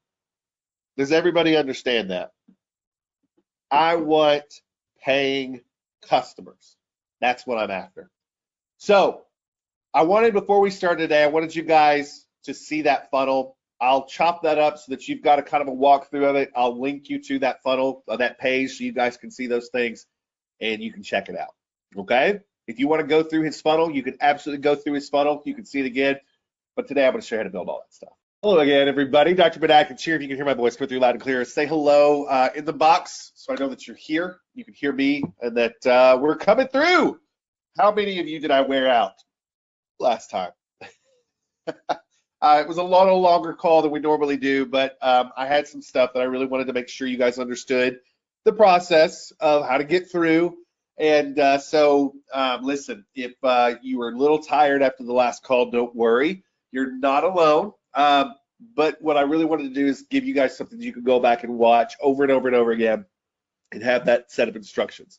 Speaker 1: Does everybody understand that? I want paying customers. That's what I'm after. So I wanted, before we start today, I wanted you guys to see that funnel. I'll chop that up so that you've got a kind of a walkthrough of it. I'll link you to that funnel, that page, so you guys can see those things and you can check it out. Okay? If you want to go through his funnel, you can absolutely go through his funnel. You can see it again. But today I'm going to show you how to build all that stuff. Hello again, everybody. Dr. Ben Atkins here. If you can hear my voice go through loud and clear, say hello in the box so I know that you're here. You can hear me and that we're coming through. How many of you did I wear out last time? It was a lot longer call than we normally do, but I had some stuff that I really wanted to make sure you guys understood the process of how to get through. And so listen, if you were a little tired after the last call, don't worry. You're not alone. But what I really wanted to do is give you guys something you can go back and watch over and over and over again and have that set of instructions.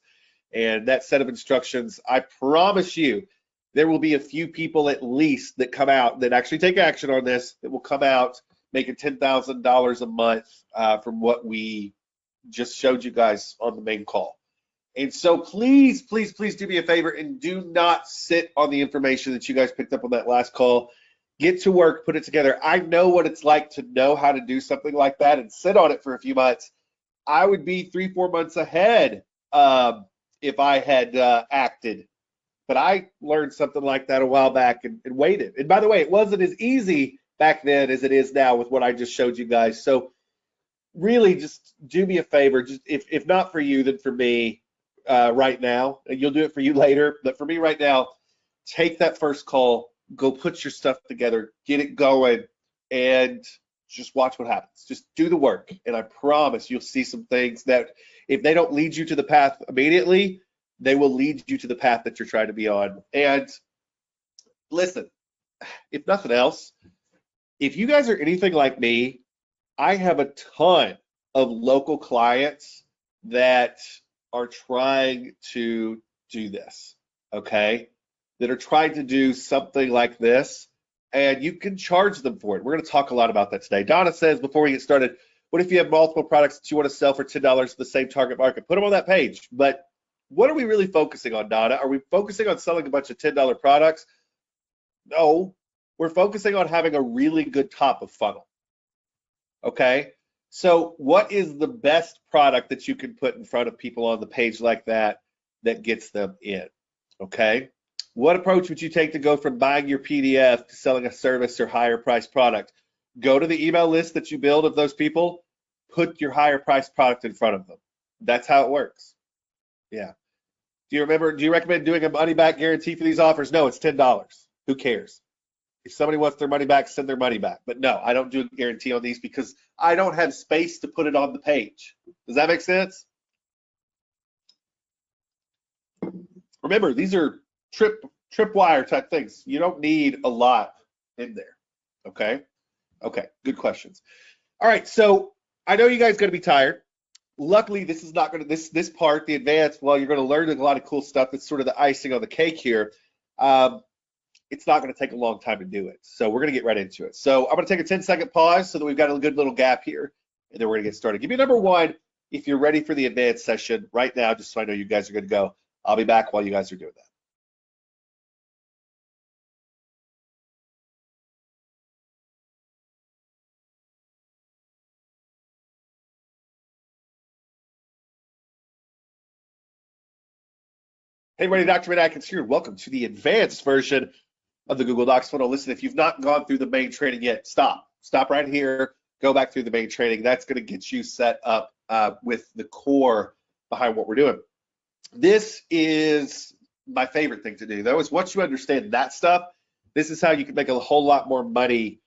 Speaker 1: And that set of instructions, I promise you, there will be a few people at least that come out that actually take action on this, that will come out making $10,000 a month from what we just showed you guys on the main call. And so please, please, please do me a favor and do not sit on the information that you guys picked up on that last call. Get to work, put it together. I know what it's like to know how to do something like that and sit on it for a few months. I would be 3-4 months ahead if I had acted. But I learned something like that a while back and waited. And by the way, it wasn't as easy back then as it is now with what I just showed you guys. So really just do me a favor. Just if not for you, then for me right now. And you'll do it for you later. But for me right now, take that first call, go put your stuff together, get it going, and just watch what happens. Just do the work. And I promise you'll see some things that if they don't lead you to the path immediately, they will lead you to the path that you're trying to be on. And listen, if nothing else, if you guys are anything like me, I have a ton of local clients that are trying to do this, okay? That are trying to do something like this, and you can charge them for it. We're going to talk a lot about that today. Donna says, before we get started, what if you have multiple products that you want to sell for $10 to the same target market? Put them on that page. But what are we really focusing on, Donna? Are we focusing on selling a bunch of $10 products? No, we're focusing on having a really good top of funnel. Okay, so what is the best product that you can put in front of people on the page like that that gets them in? Okay, what approach would you take to go from buying your PDF to selling a service or higher priced product? Go to the email list that you build of those people, put your higher priced product in front of them. That's how it works. Yeah. Do you recommend doing a money back guarantee for these offers? No, it's $10. Who cares? If somebody wants their money back, send their money back. But no, I don't do a guarantee on these because I don't have space to put it on the page. Does that make sense? Remember, these are tripwire type things. You don't need a lot in there. Okay? Okay, good questions. All right, so I know you guys are going to be tired. Luckily, this is not going to, this part, the advanced, well, you're going to learn a lot of cool stuff. It's sort of the icing on the cake here. It's not going to take a long time to do it. So we're going to get right into it. So I'm going to take a 10-second pause so that we've got a good little gap here, and then we're going to get started. Give me number one if you're ready for the advanced session right now, just so I know you guys are good to go. I'll be back while you guys are doing that. Hey everybody, Dr. Ben Atkins here. Welcome to the advanced version of the Google Docs funnel. Listen, if you've not gone through the main training yet, stop right here, go back through the main training. That's going to get you set up with the core behind what we're doing. This is my favorite thing to do, though, is once you understand that stuff, this is how you can make a whole lot more money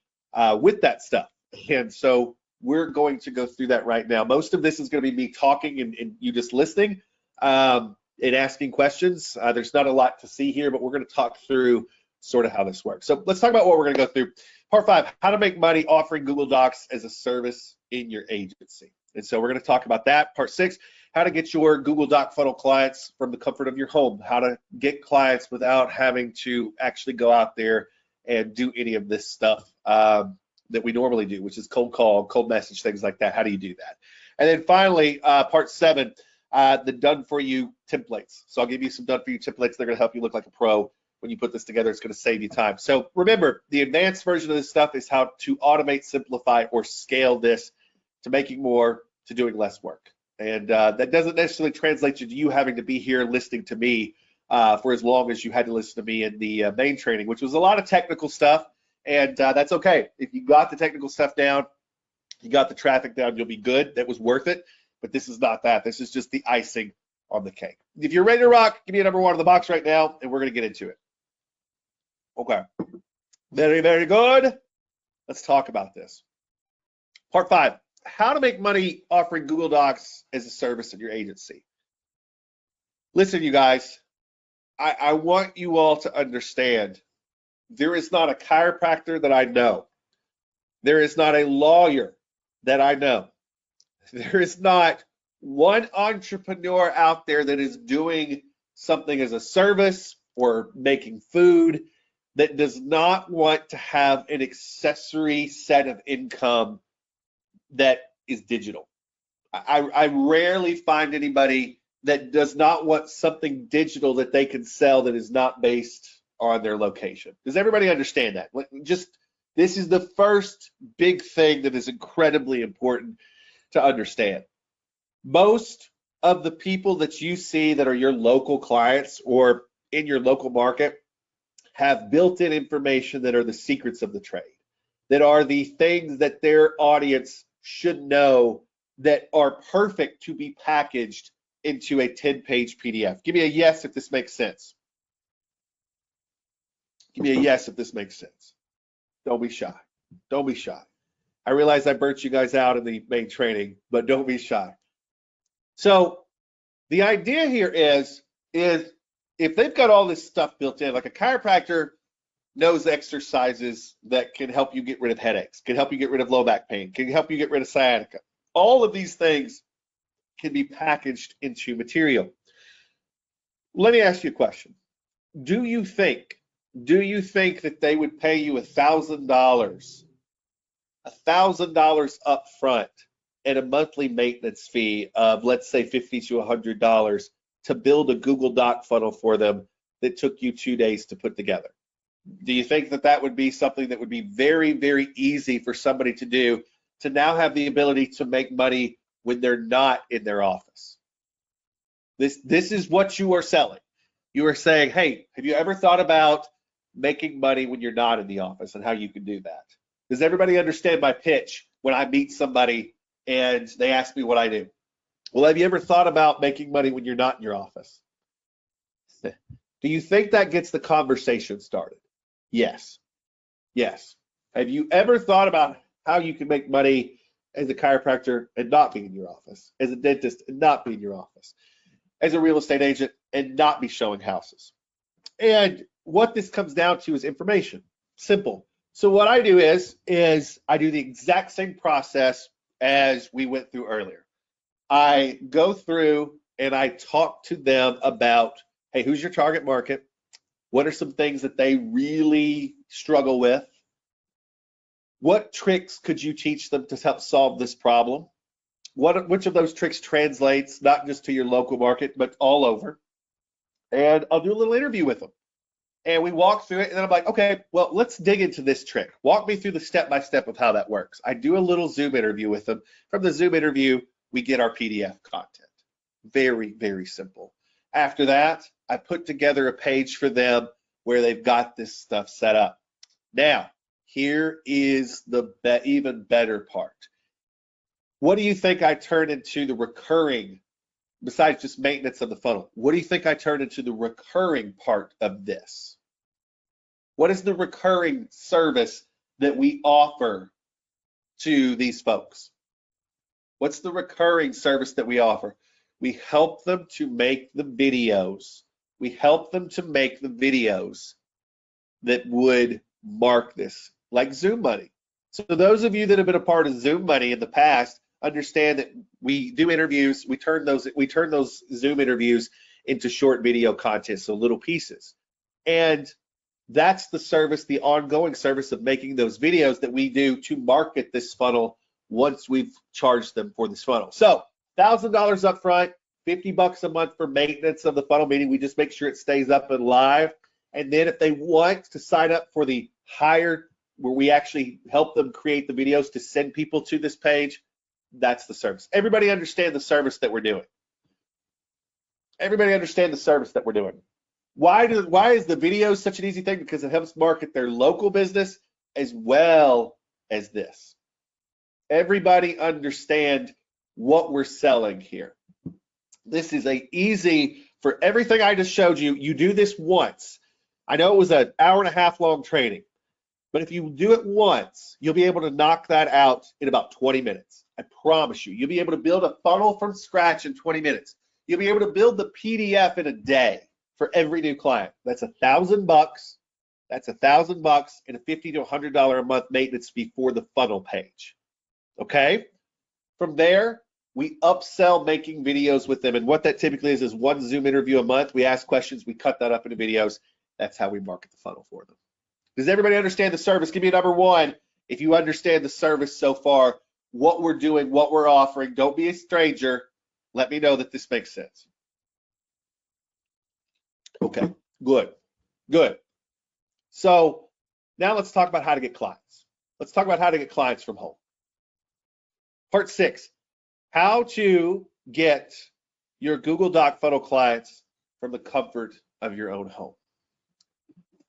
Speaker 1: with that stuff. And so we're going to go through that right now. Most of this is going to be me talking and you just listening and asking questions. There's not a lot to see here, but we're going to talk through sort of how this works. So let's talk about what we're going to go through. Part 5, how to make money offering Google Docs as a service in your agency. And so we're going to talk about that. Part 6, how to get your Google Doc funnel clients from the comfort of your home, how to get clients without having to actually go out there and do any of this stuff that we normally do, which is cold call, cold message, things like that. How do you do that? And then finally, part 7, the done for you templates. So I'll give you some done for you templates. They're going to help you look like a pro when you put this together. It's going to save you time. So remember, the advanced version of this stuff is how to automate, simplify, or scale this to making more, to doing less work. And that doesn't necessarily translate to you having to be here listening to me for as long as you had to listen to me in the main training, which was a lot of technical stuff. And that's okay. If you got the technical stuff down, you got the traffic down, you'll be good. That was worth it. But this is not that. This is just the icing on the cake. If you're ready to rock, give me a number one on the box right now, and we're going to get into it. Okay. Very, very good. Let's talk about this. Part 5, how to make money offering Google Docs as a service in your agency. Listen, you guys, I want you all to understand, there is not a chiropractor that I know. There is not a lawyer that I know. There is not one entrepreneur out there that is doing something as a service or making food that does not want to have an accessory set of income that is digital. I rarely find anybody that does not want something digital that they can sell that is not based on their location. Does everybody understand that? This is the first big thing that is incredibly important to understand. Most of the people that you see that are your local clients or in your local market have built-in information that are the secrets of the trade, that are the things that their audience should know that are perfect to be packaged into a 10-page PDF. Give me a yes if this makes sense. Give me a yes if this makes sense. Don't be shy. Don't be shy. I realize I burnt you guys out in the main training, but don't be shy. So the idea here is if they've got all this stuff built in, like a chiropractor knows exercises that can help you get rid of headaches, can help you get rid of low back pain, can help you get rid of sciatica. All of these things can be packaged into material. Let me ask you a question. Do you think that they would pay you $1,000 up front and a monthly maintenance fee of, let's say, $50 to $100 to build a Google Doc funnel for them that took you 2 days to put together? Do you think that that would be something that would be very, very easy for somebody to do, to now have the ability to make money when they're not in their office? This is what you are selling. You are saying, hey, have you ever thought about making money when you're not in the office and how you can do that? Does everybody understand my pitch when I meet somebody and they ask me what I do? Well, have you ever thought about making money when you're not in your office? Do you think that gets the conversation started? Yes. Yes. Have you ever thought about how you can make money as a chiropractor and not be in your office, as a dentist and not be in your office, as a real estate agent and not be showing houses? And what this comes down to is information. Simple. So what I do is I do the exact same process as we went through earlier. I go through and I talk to them about, hey, who's your target market? What are some things that they really struggle with? What tricks could you teach them to help solve this problem? Which of those tricks translates not just to your local market, but all over? And I'll do a little interview with them. And we walk through it, and then I'm like, okay, well, let's dig into this trick. Walk me through the step-by-step of how that works. I do a little Zoom interview with them. From the Zoom interview, we get our PDF content. Very, very simple. After that, I put together a page for them where they've got this stuff set up. Now, here is the even better part. What do you think I turn into the recurring, besides just maintenance of the funnel? What do you think I turn into the recurring part of this? What is the recurring service that we offer to these folks? What's the recurring service that we offer? We help them to make the videos. We help them to make the videos that would mark this, like Zoom Money. So those of you that have been a part of Zoom Money in the past understand that we do interviews. We turn those Zoom interviews into short video content, so little pieces. And that's the service, the ongoing service of making those videos that we do to market this funnel once we've charged them for this funnel. So $1,000 up front, $50 a month for maintenance of the funnel, meaning we just make sure it stays up and live. And then if they want to sign up for the higher, where we actually help them create the videos to send people to this page, that's the service. Everybody understand the service that we're doing. Everybody understand the service that we're doing. Why is the video such an easy thing? Because it helps market their local business as well as this. Everybody understand what we're selling here. This is easy for everything I just showed you. You do this once. I know it was an hour-and-a-half long training, but if you do it once, you'll be able to knock that out in about 20 minutes. I promise you. You'll be able to build a funnel from scratch in 20 minutes. You'll be able to build the PDF in a day for every new client. That's $1,000. That's $1,000 and a $50 to $100 a month maintenance fee for the funnel page. Okay? From there, we upsell making videos with them. And what that typically is one Zoom interview a month. We ask questions, we cut that up into videos. That's how we market the funnel for them. Does everybody understand the service? Give me a number one if you understand the service so far, what we're doing, what we're offering. Don't be a stranger. Let me know that this makes sense. Okay, good, good. So now let's talk about how to get clients. Let's talk about how to get clients from home. Part 6, how to get your Google Doc funnel clients from the comfort of your own home.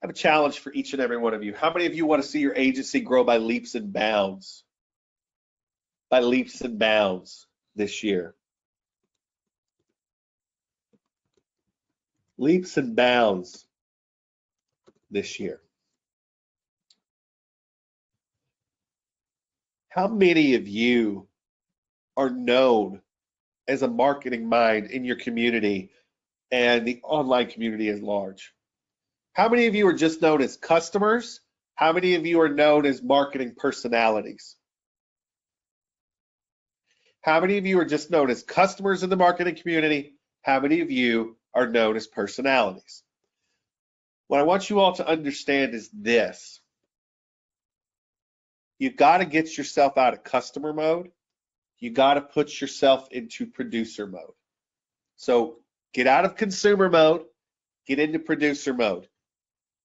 Speaker 1: I have a challenge for each and every one of you. How many of you want to see your agency grow by leaps and bounds? By leaps and bounds this year. Leaps and bounds this year. How many of you are known as a marketing mind in your community and the online community at large? How many of you are just known as customers? How many of you are known as marketing personalities? How many of you are just known as customers in the marketing community? How many of you are known as personalities? What I want you all to understand is this. You've got to get yourself out of customer mode. You got to put yourself into producer mode. So get out of consumer mode, get into producer mode.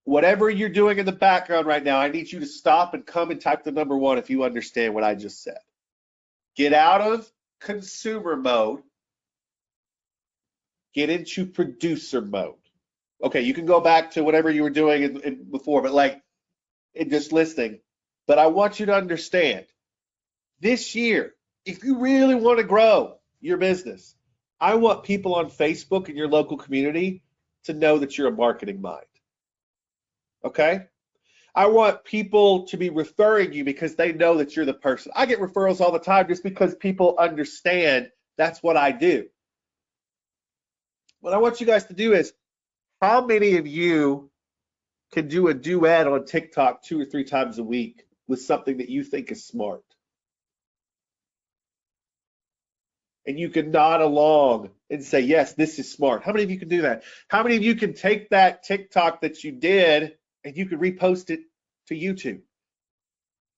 Speaker 1: Whatever you're doing in the background right now, I need you to stop and come and type the number 1 if you understand what I just said. Get out of consumer mode, get into producer mode. Okay, you can go back to whatever you were doing before, but like in just listening. But I want you to understand, this year, if you really want to grow your business, I want people on Facebook in your local community to know that you're a marketing mind. Okay? I want people to be referring you because they know that you're the person. I get referrals all the time just because people understand that's what I do. What I want you guys to do is, how many of you can do a duet on TikTok 2 or 3 times a week with something that you think is smart? And you can nod along and say, yes, this is smart. How many of you can do that? How many of you can take that TikTok that you did and you could repost it to YouTube?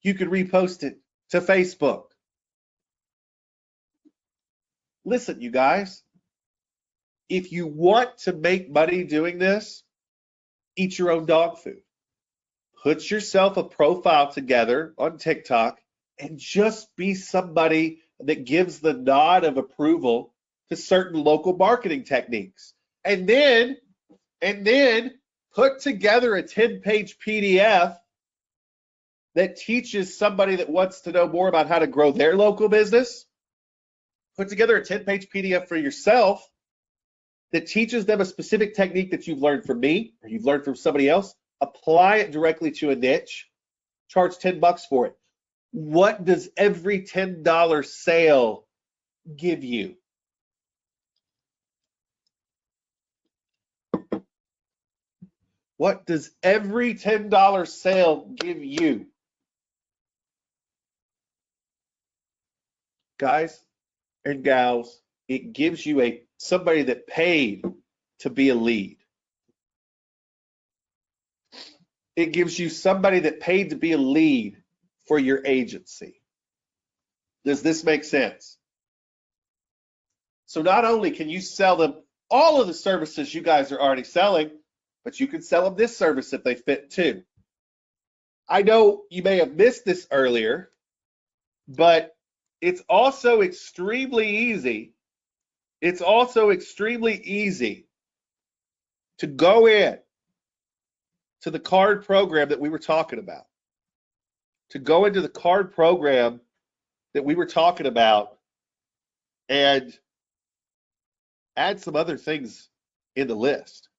Speaker 1: You could repost it to Facebook. Listen, you guys, if you want to make money doing this, eat your own dog food. Put yourself a profile together on TikTok and just be somebody that gives the nod of approval to certain local marketing techniques. And then put together a 10-page PDF that teaches somebody that wants to know more about how to grow their local business. Put together a 10-page PDF for yourself that teaches them a specific technique that you've learned from me or you've learned from somebody else. Apply it directly to a niche. Charge $10 for it. What does every $10 sale give you? What does every $10 sale give you? Guys and gals, it gives you somebody that paid to be a lead. It gives you somebody that paid to be a lead for your agency. Does this make sense? So not only can you sell them all of the services you guys are already selling, but you can sell them this service if they fit too. I know you may have missed this earlier, but it's also extremely easy. It's also extremely easy to go in to the card program that we were talking about. To go into the card program that we were talking about and add some other things in the list.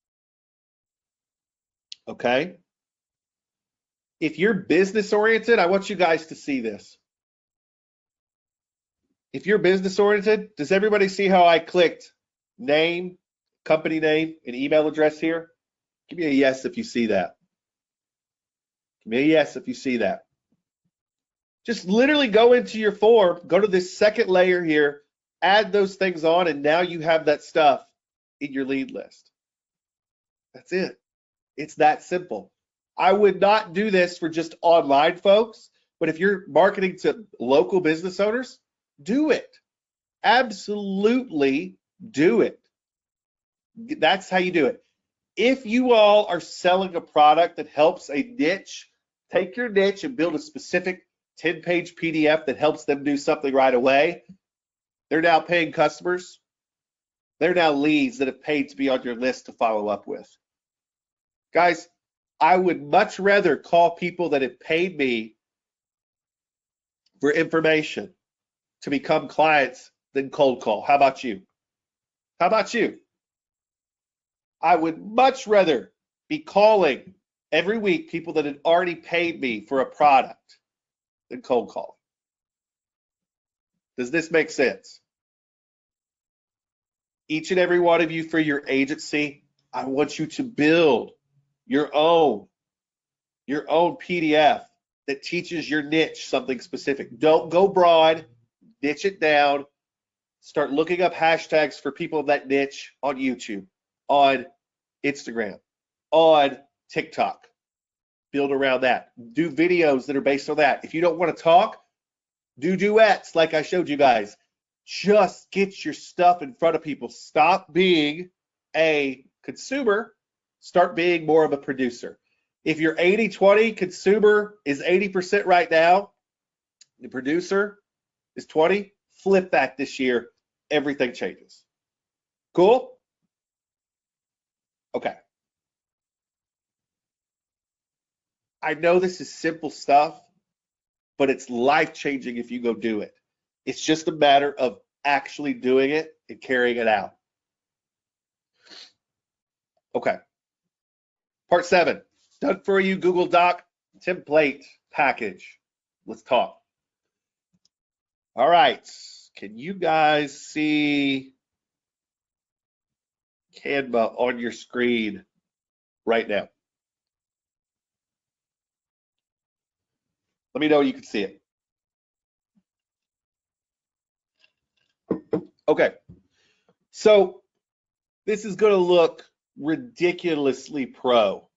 Speaker 1: Okay? If you're business oriented, I want you guys to see this. If you're business oriented, does everybody see how I clicked name, company name, and email address here? Give me a yes if you see that. Give me a yes if you see that. Just literally go into your form, go to this second layer here, add those things on, and now you have that stuff in your lead list. That's it. It's that simple. I would not do this for just online folks, but if you're marketing to local business owners, do it. Absolutely do it. That's how you do it. If you all are selling a product that helps a niche, take your niche and build a specific 10-page PDF that helps them do something right away. They're now paying customers. They're now leads that have paid to be on your list to follow up with. Guys, I would much rather call people that have paid me for information to become clients than cold call. How about you? How about you? I would much rather be calling every week people that had already paid me for a product than cold call. Does this make sense? Each and every one of you for your agency, I want you to build your own PDF that teaches your niche something specific. Don't go broad, niche it down. Start looking up hashtags for people of that niche on YouTube, on Instagram, on TikTok. Build around that. Do videos that are based on that. If you don't want to talk, do duets like I showed you guys. Just get your stuff in front of people. Stop being a consumer. Start being more of a producer. If your 80-20 consumer is 80% right now, the producer is 20, flip that this year. Everything changes. Cool? Okay. I know this is simple stuff, but it's life-changing if you go do it. It's just a matter of actually doing it and carrying it out. Okay. Part 7, done for you Google Doc template package. Let's talk. All right. Can you guys see Canva on your screen right now? Let me know you can see it. Okay, so this is going to look ridiculously pro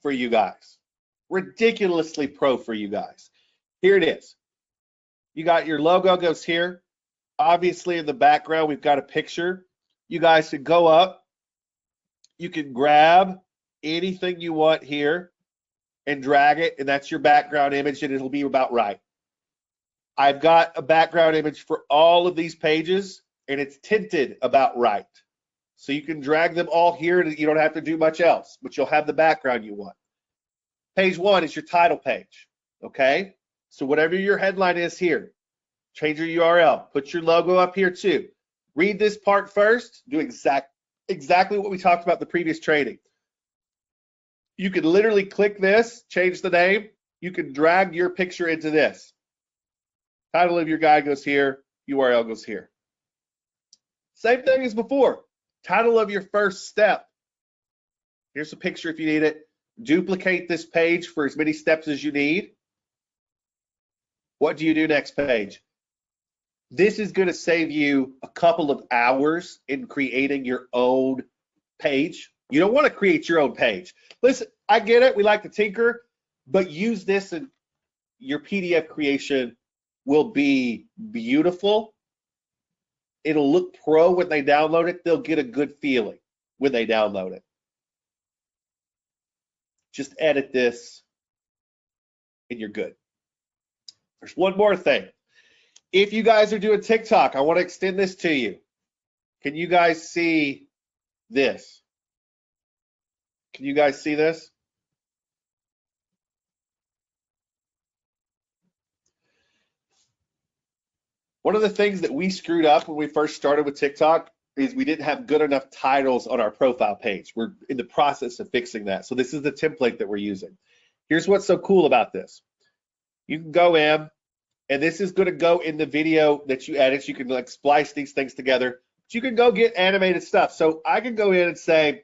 Speaker 1: for you guys. Ridiculously pro for you guys. Here it is. You got your logo goes here. Obviously in the background, we've got a picture. You guys can go up. You can grab anything you want here and drag it, and that's your background image, and it'll be about right. I've got a background image for all of these pages, and it's tinted about right. So you can drag them all here, and you don't have to do much else, but you'll have the background you want. Page 1 is your title page, okay? So whatever your headline is here, change your URL, put your logo up here too. Read this part first, do exactly what we talked about in the previous training. You can literally click this, change the name. You can drag your picture into this. Title of your guide goes here, URL goes here. Same thing as before. Title of your first step. Here's a picture if you need it. Duplicate this page for as many steps as you need. What do you do next page? This is going to save you a couple of hours in creating your own page. You don't want to create your own page. Listen, I get it. We like to tinker, but use this and your PDF creation will be beautiful. It'll look pro when they download it. They'll get a good feeling when they download it. Just edit this and you're good. There's one more thing. If you guys are doing TikTok, I want to extend this to you. Can you guys see this? Can you guys see this? One of the things that we screwed up when we first started with TikTok is we didn't have good enough titles on our profile page. We're in the process of fixing that. So this is the template that we're using. Here's what's so cool about this. You can go in, and this is going to go in the video that you edit. You can like splice these things together. But you can go get animated stuff. So I can go in and say,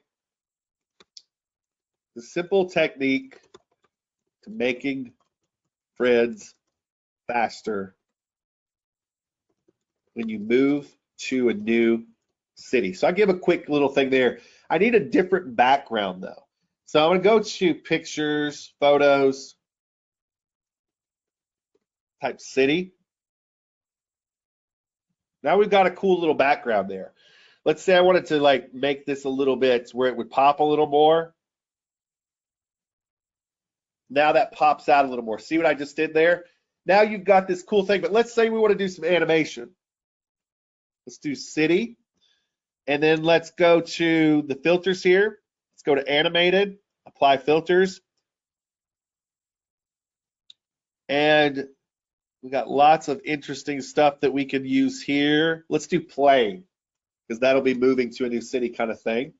Speaker 1: the simple technique to making friends faster when you move to a new city. So I give a quick little thing there. I need a different background though. So I'm going to go to pictures, photos, type city. Now we've got a cool little background there. Let's say I wanted to like make this a little bit where it would pop a little more. Now that pops out a little more. See what I just did there? Now you've got this cool thing, but let's say we want to do some animation. Let's do city, and then let's go to the filters here. Let's go to animated, apply filters, and we got lots of interesting stuff that we can use here. Let's do playing, because that'll be moving to a new city kind of thing.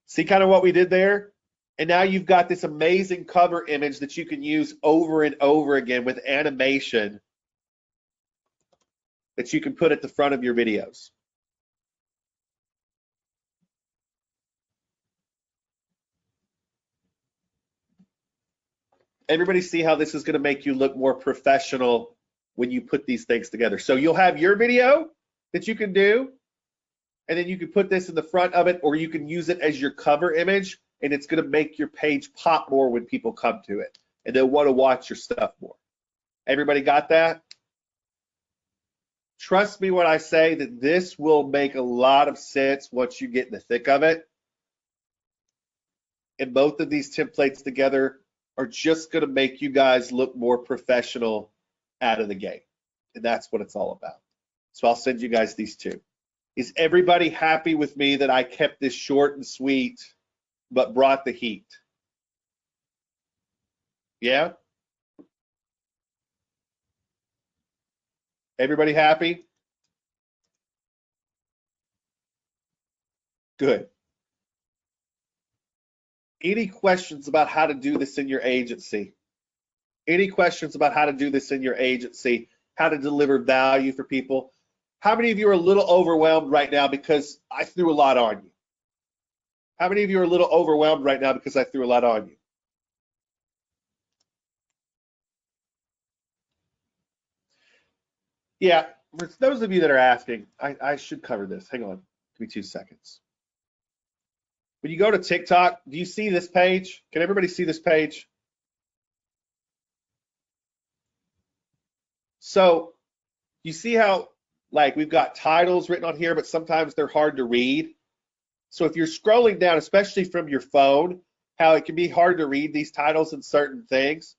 Speaker 1: See kind of what we did there? And now you've got this amazing cover image that you can use over and over again with animation that you can put at the front of your videos. Everybody see how this is going to make you look more professional when you put these things together. So you'll have your video that you can do, and then you can put this in the front of it, or you can use it as your cover image, and it's going to make your page pop more when people come to it, and they'll want to watch your stuff more. Everybody got that? Trust me when I say that this will make a lot of sense once you get in the thick of it. And both of these templates together are just going to make you guys look more professional out of the gate. And that's what it's all about. So I'll send you guys these two. Is everybody happy with me that I kept this short and sweet, but brought the heat? Yeah? Everybody happy? Good. Any questions about how to do this in your agency? Any questions about how to do this in your agency? How to deliver value for people? How many of you are a little overwhelmed right now because I threw a lot on you? How many of you are a little overwhelmed right now because I threw a lot on you? Yeah, for those of you that are asking, I should cover this. Hang on, give me 2 seconds. When you go to TikTok, do you see this page? Can everybody see this page? So you see how like we've got titles written on here, but sometimes they're hard to read. So if you're scrolling down, especially from your phone, how it can be hard to read these titles and certain things.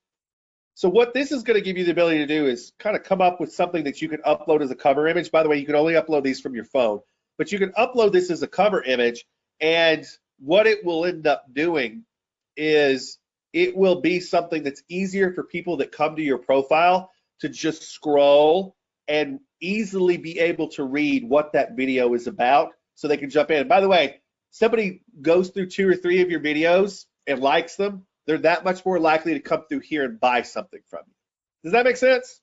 Speaker 1: So what this is going to give you the ability to do is kind of come up with something that you can upload as a cover image. By the way, you can only upload these from your phone, but you can upload this as a cover image, and what it will end up doing is it will be something that's easier for people that come to your profile to just scroll and easily be able to read what that video is about so they can jump in. And by the way, somebody goes through 2 or 3 of your videos and likes them, they're that much more likely to come through here and buy something from you. Does that make sense?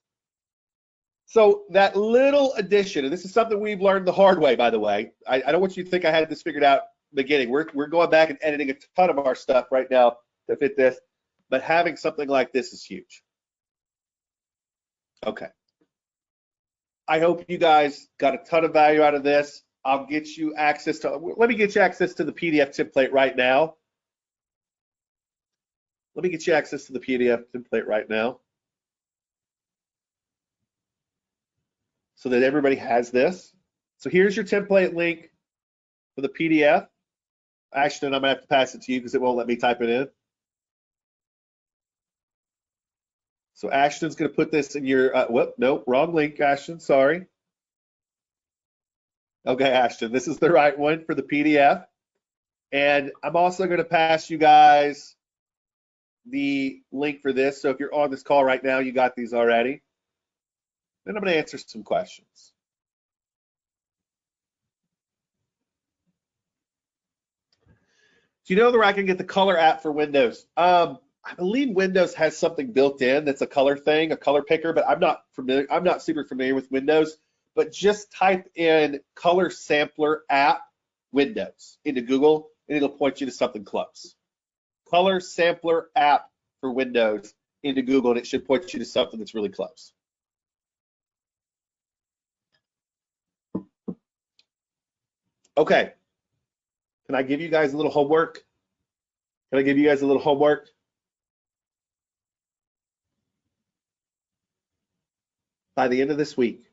Speaker 1: So that little addition, and this is something we've learned the hard way, by the way. I don't want you to think I had this figured out in the beginning. We're going back and editing a ton of our stuff right now to fit this, but having something like this is huge. Okay. I hope you guys got a ton of value out of this. I'll get you access to, let me get you access to the PDF template right now. Let me get you access to the PDF template right now. so that everybody has this. So here's your template link for the PDF. Ashton, I'm gonna have to pass it to you because it won't let me type it in. So Ashton's gonna put this in your, nope, wrong link, Ashton, sorry. Okay, Ashton, this is the right one for the PDF. And I'm also gonna pass you guys the link for this. So if you're on this call right now, you got these already. Then I'm gonna answer some questions. Do you know where I can get the color app for Windows? I believe Windows has something built in that's a color thing, a color picker, but I'm not familiar. I'm not super familiar with Windows. But just type in color sampler app Windows into Google, and it'll point you to something close. Color sampler app for Windows into Google, and it should point you to something that's really close. Okay. Can I give you guys a little homework? Can I give you guys a little homework? By the end of this week,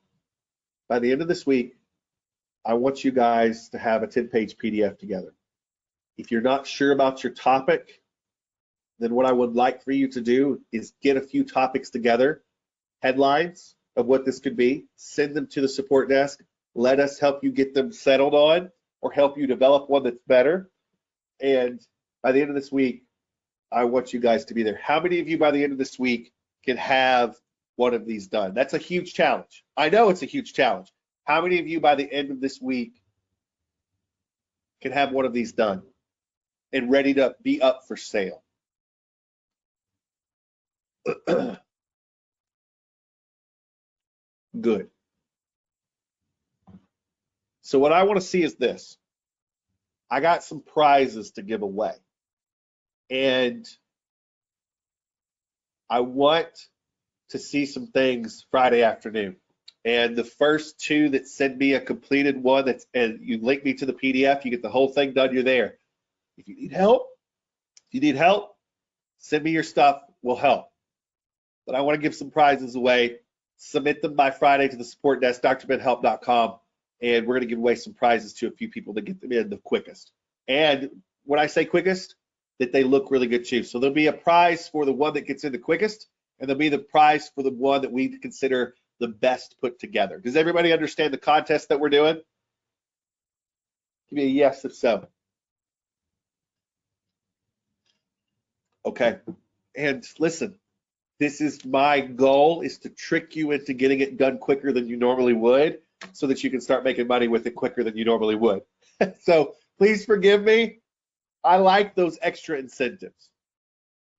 Speaker 1: I want you guys to have a 10-page PDF together. If you're not sure about your topic, then what I would like for you to do is get a few topics together, headlines of what this could be, send them to the support desk, let us help you get them settled on or help you develop one that's better. And by the end of this week, I want you guys to be there. How many of you by the end of this week can have one of these done? That's a huge challenge. I know it's a huge challenge. How many of you by the end of this week can have one of these done and ready to be up for sale? Good. So what I want to see is this. I got some prizes to give away. And I want to see some things Friday afternoon. And the first two that send me a completed one and you link me to the PDF, you get the whole thing done, you're there. If you need help, send me your stuff, we'll help. But I want to give some prizes away. Submit them by Friday to the support desk, drbedhelp.com, and we're going to give away some prizes to a few people that get them in the quickest. And when I say quickest, that they look really good too. So there'll be a prize for the one that gets in the quickest, and there'll be the prize for the one that we consider the best put together. Does everybody understand the contest that we're doing? Give me a yes if so. Okay, and listen, this is my goal, is to trick you into getting it done quicker than you normally would so that you can start making money with it quicker than you normally would. So please forgive me. I like those extra incentives,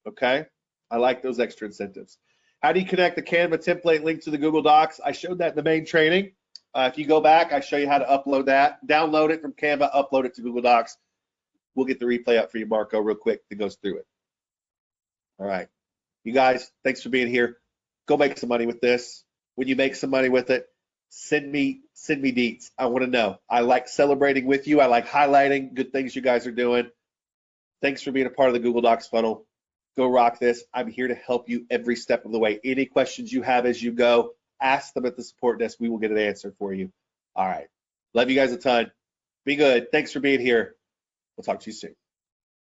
Speaker 1: okay? I like those extra incentives. How do you connect the Canva template link to the Google Docs? I showed that in the main training. If you go back, I show you how to upload that. Download it from Canva, upload it to Google Docs. We'll get the replay up for you, Marco, real quick that goes through it. All right. You guys, thanks for being here. Go make some money with this. When you make some money with it, send me deets. I want to know. I like celebrating with you. I like highlighting good things you guys are doing. Thanks for being a part of the Google Docs funnel. Go rock this. I'm here to help you every step of the way. Any questions you have as you go, ask them at the support desk. We will get an answer for you. All right. Love you guys a ton. Be good. Thanks for being here. We'll talk to you soon.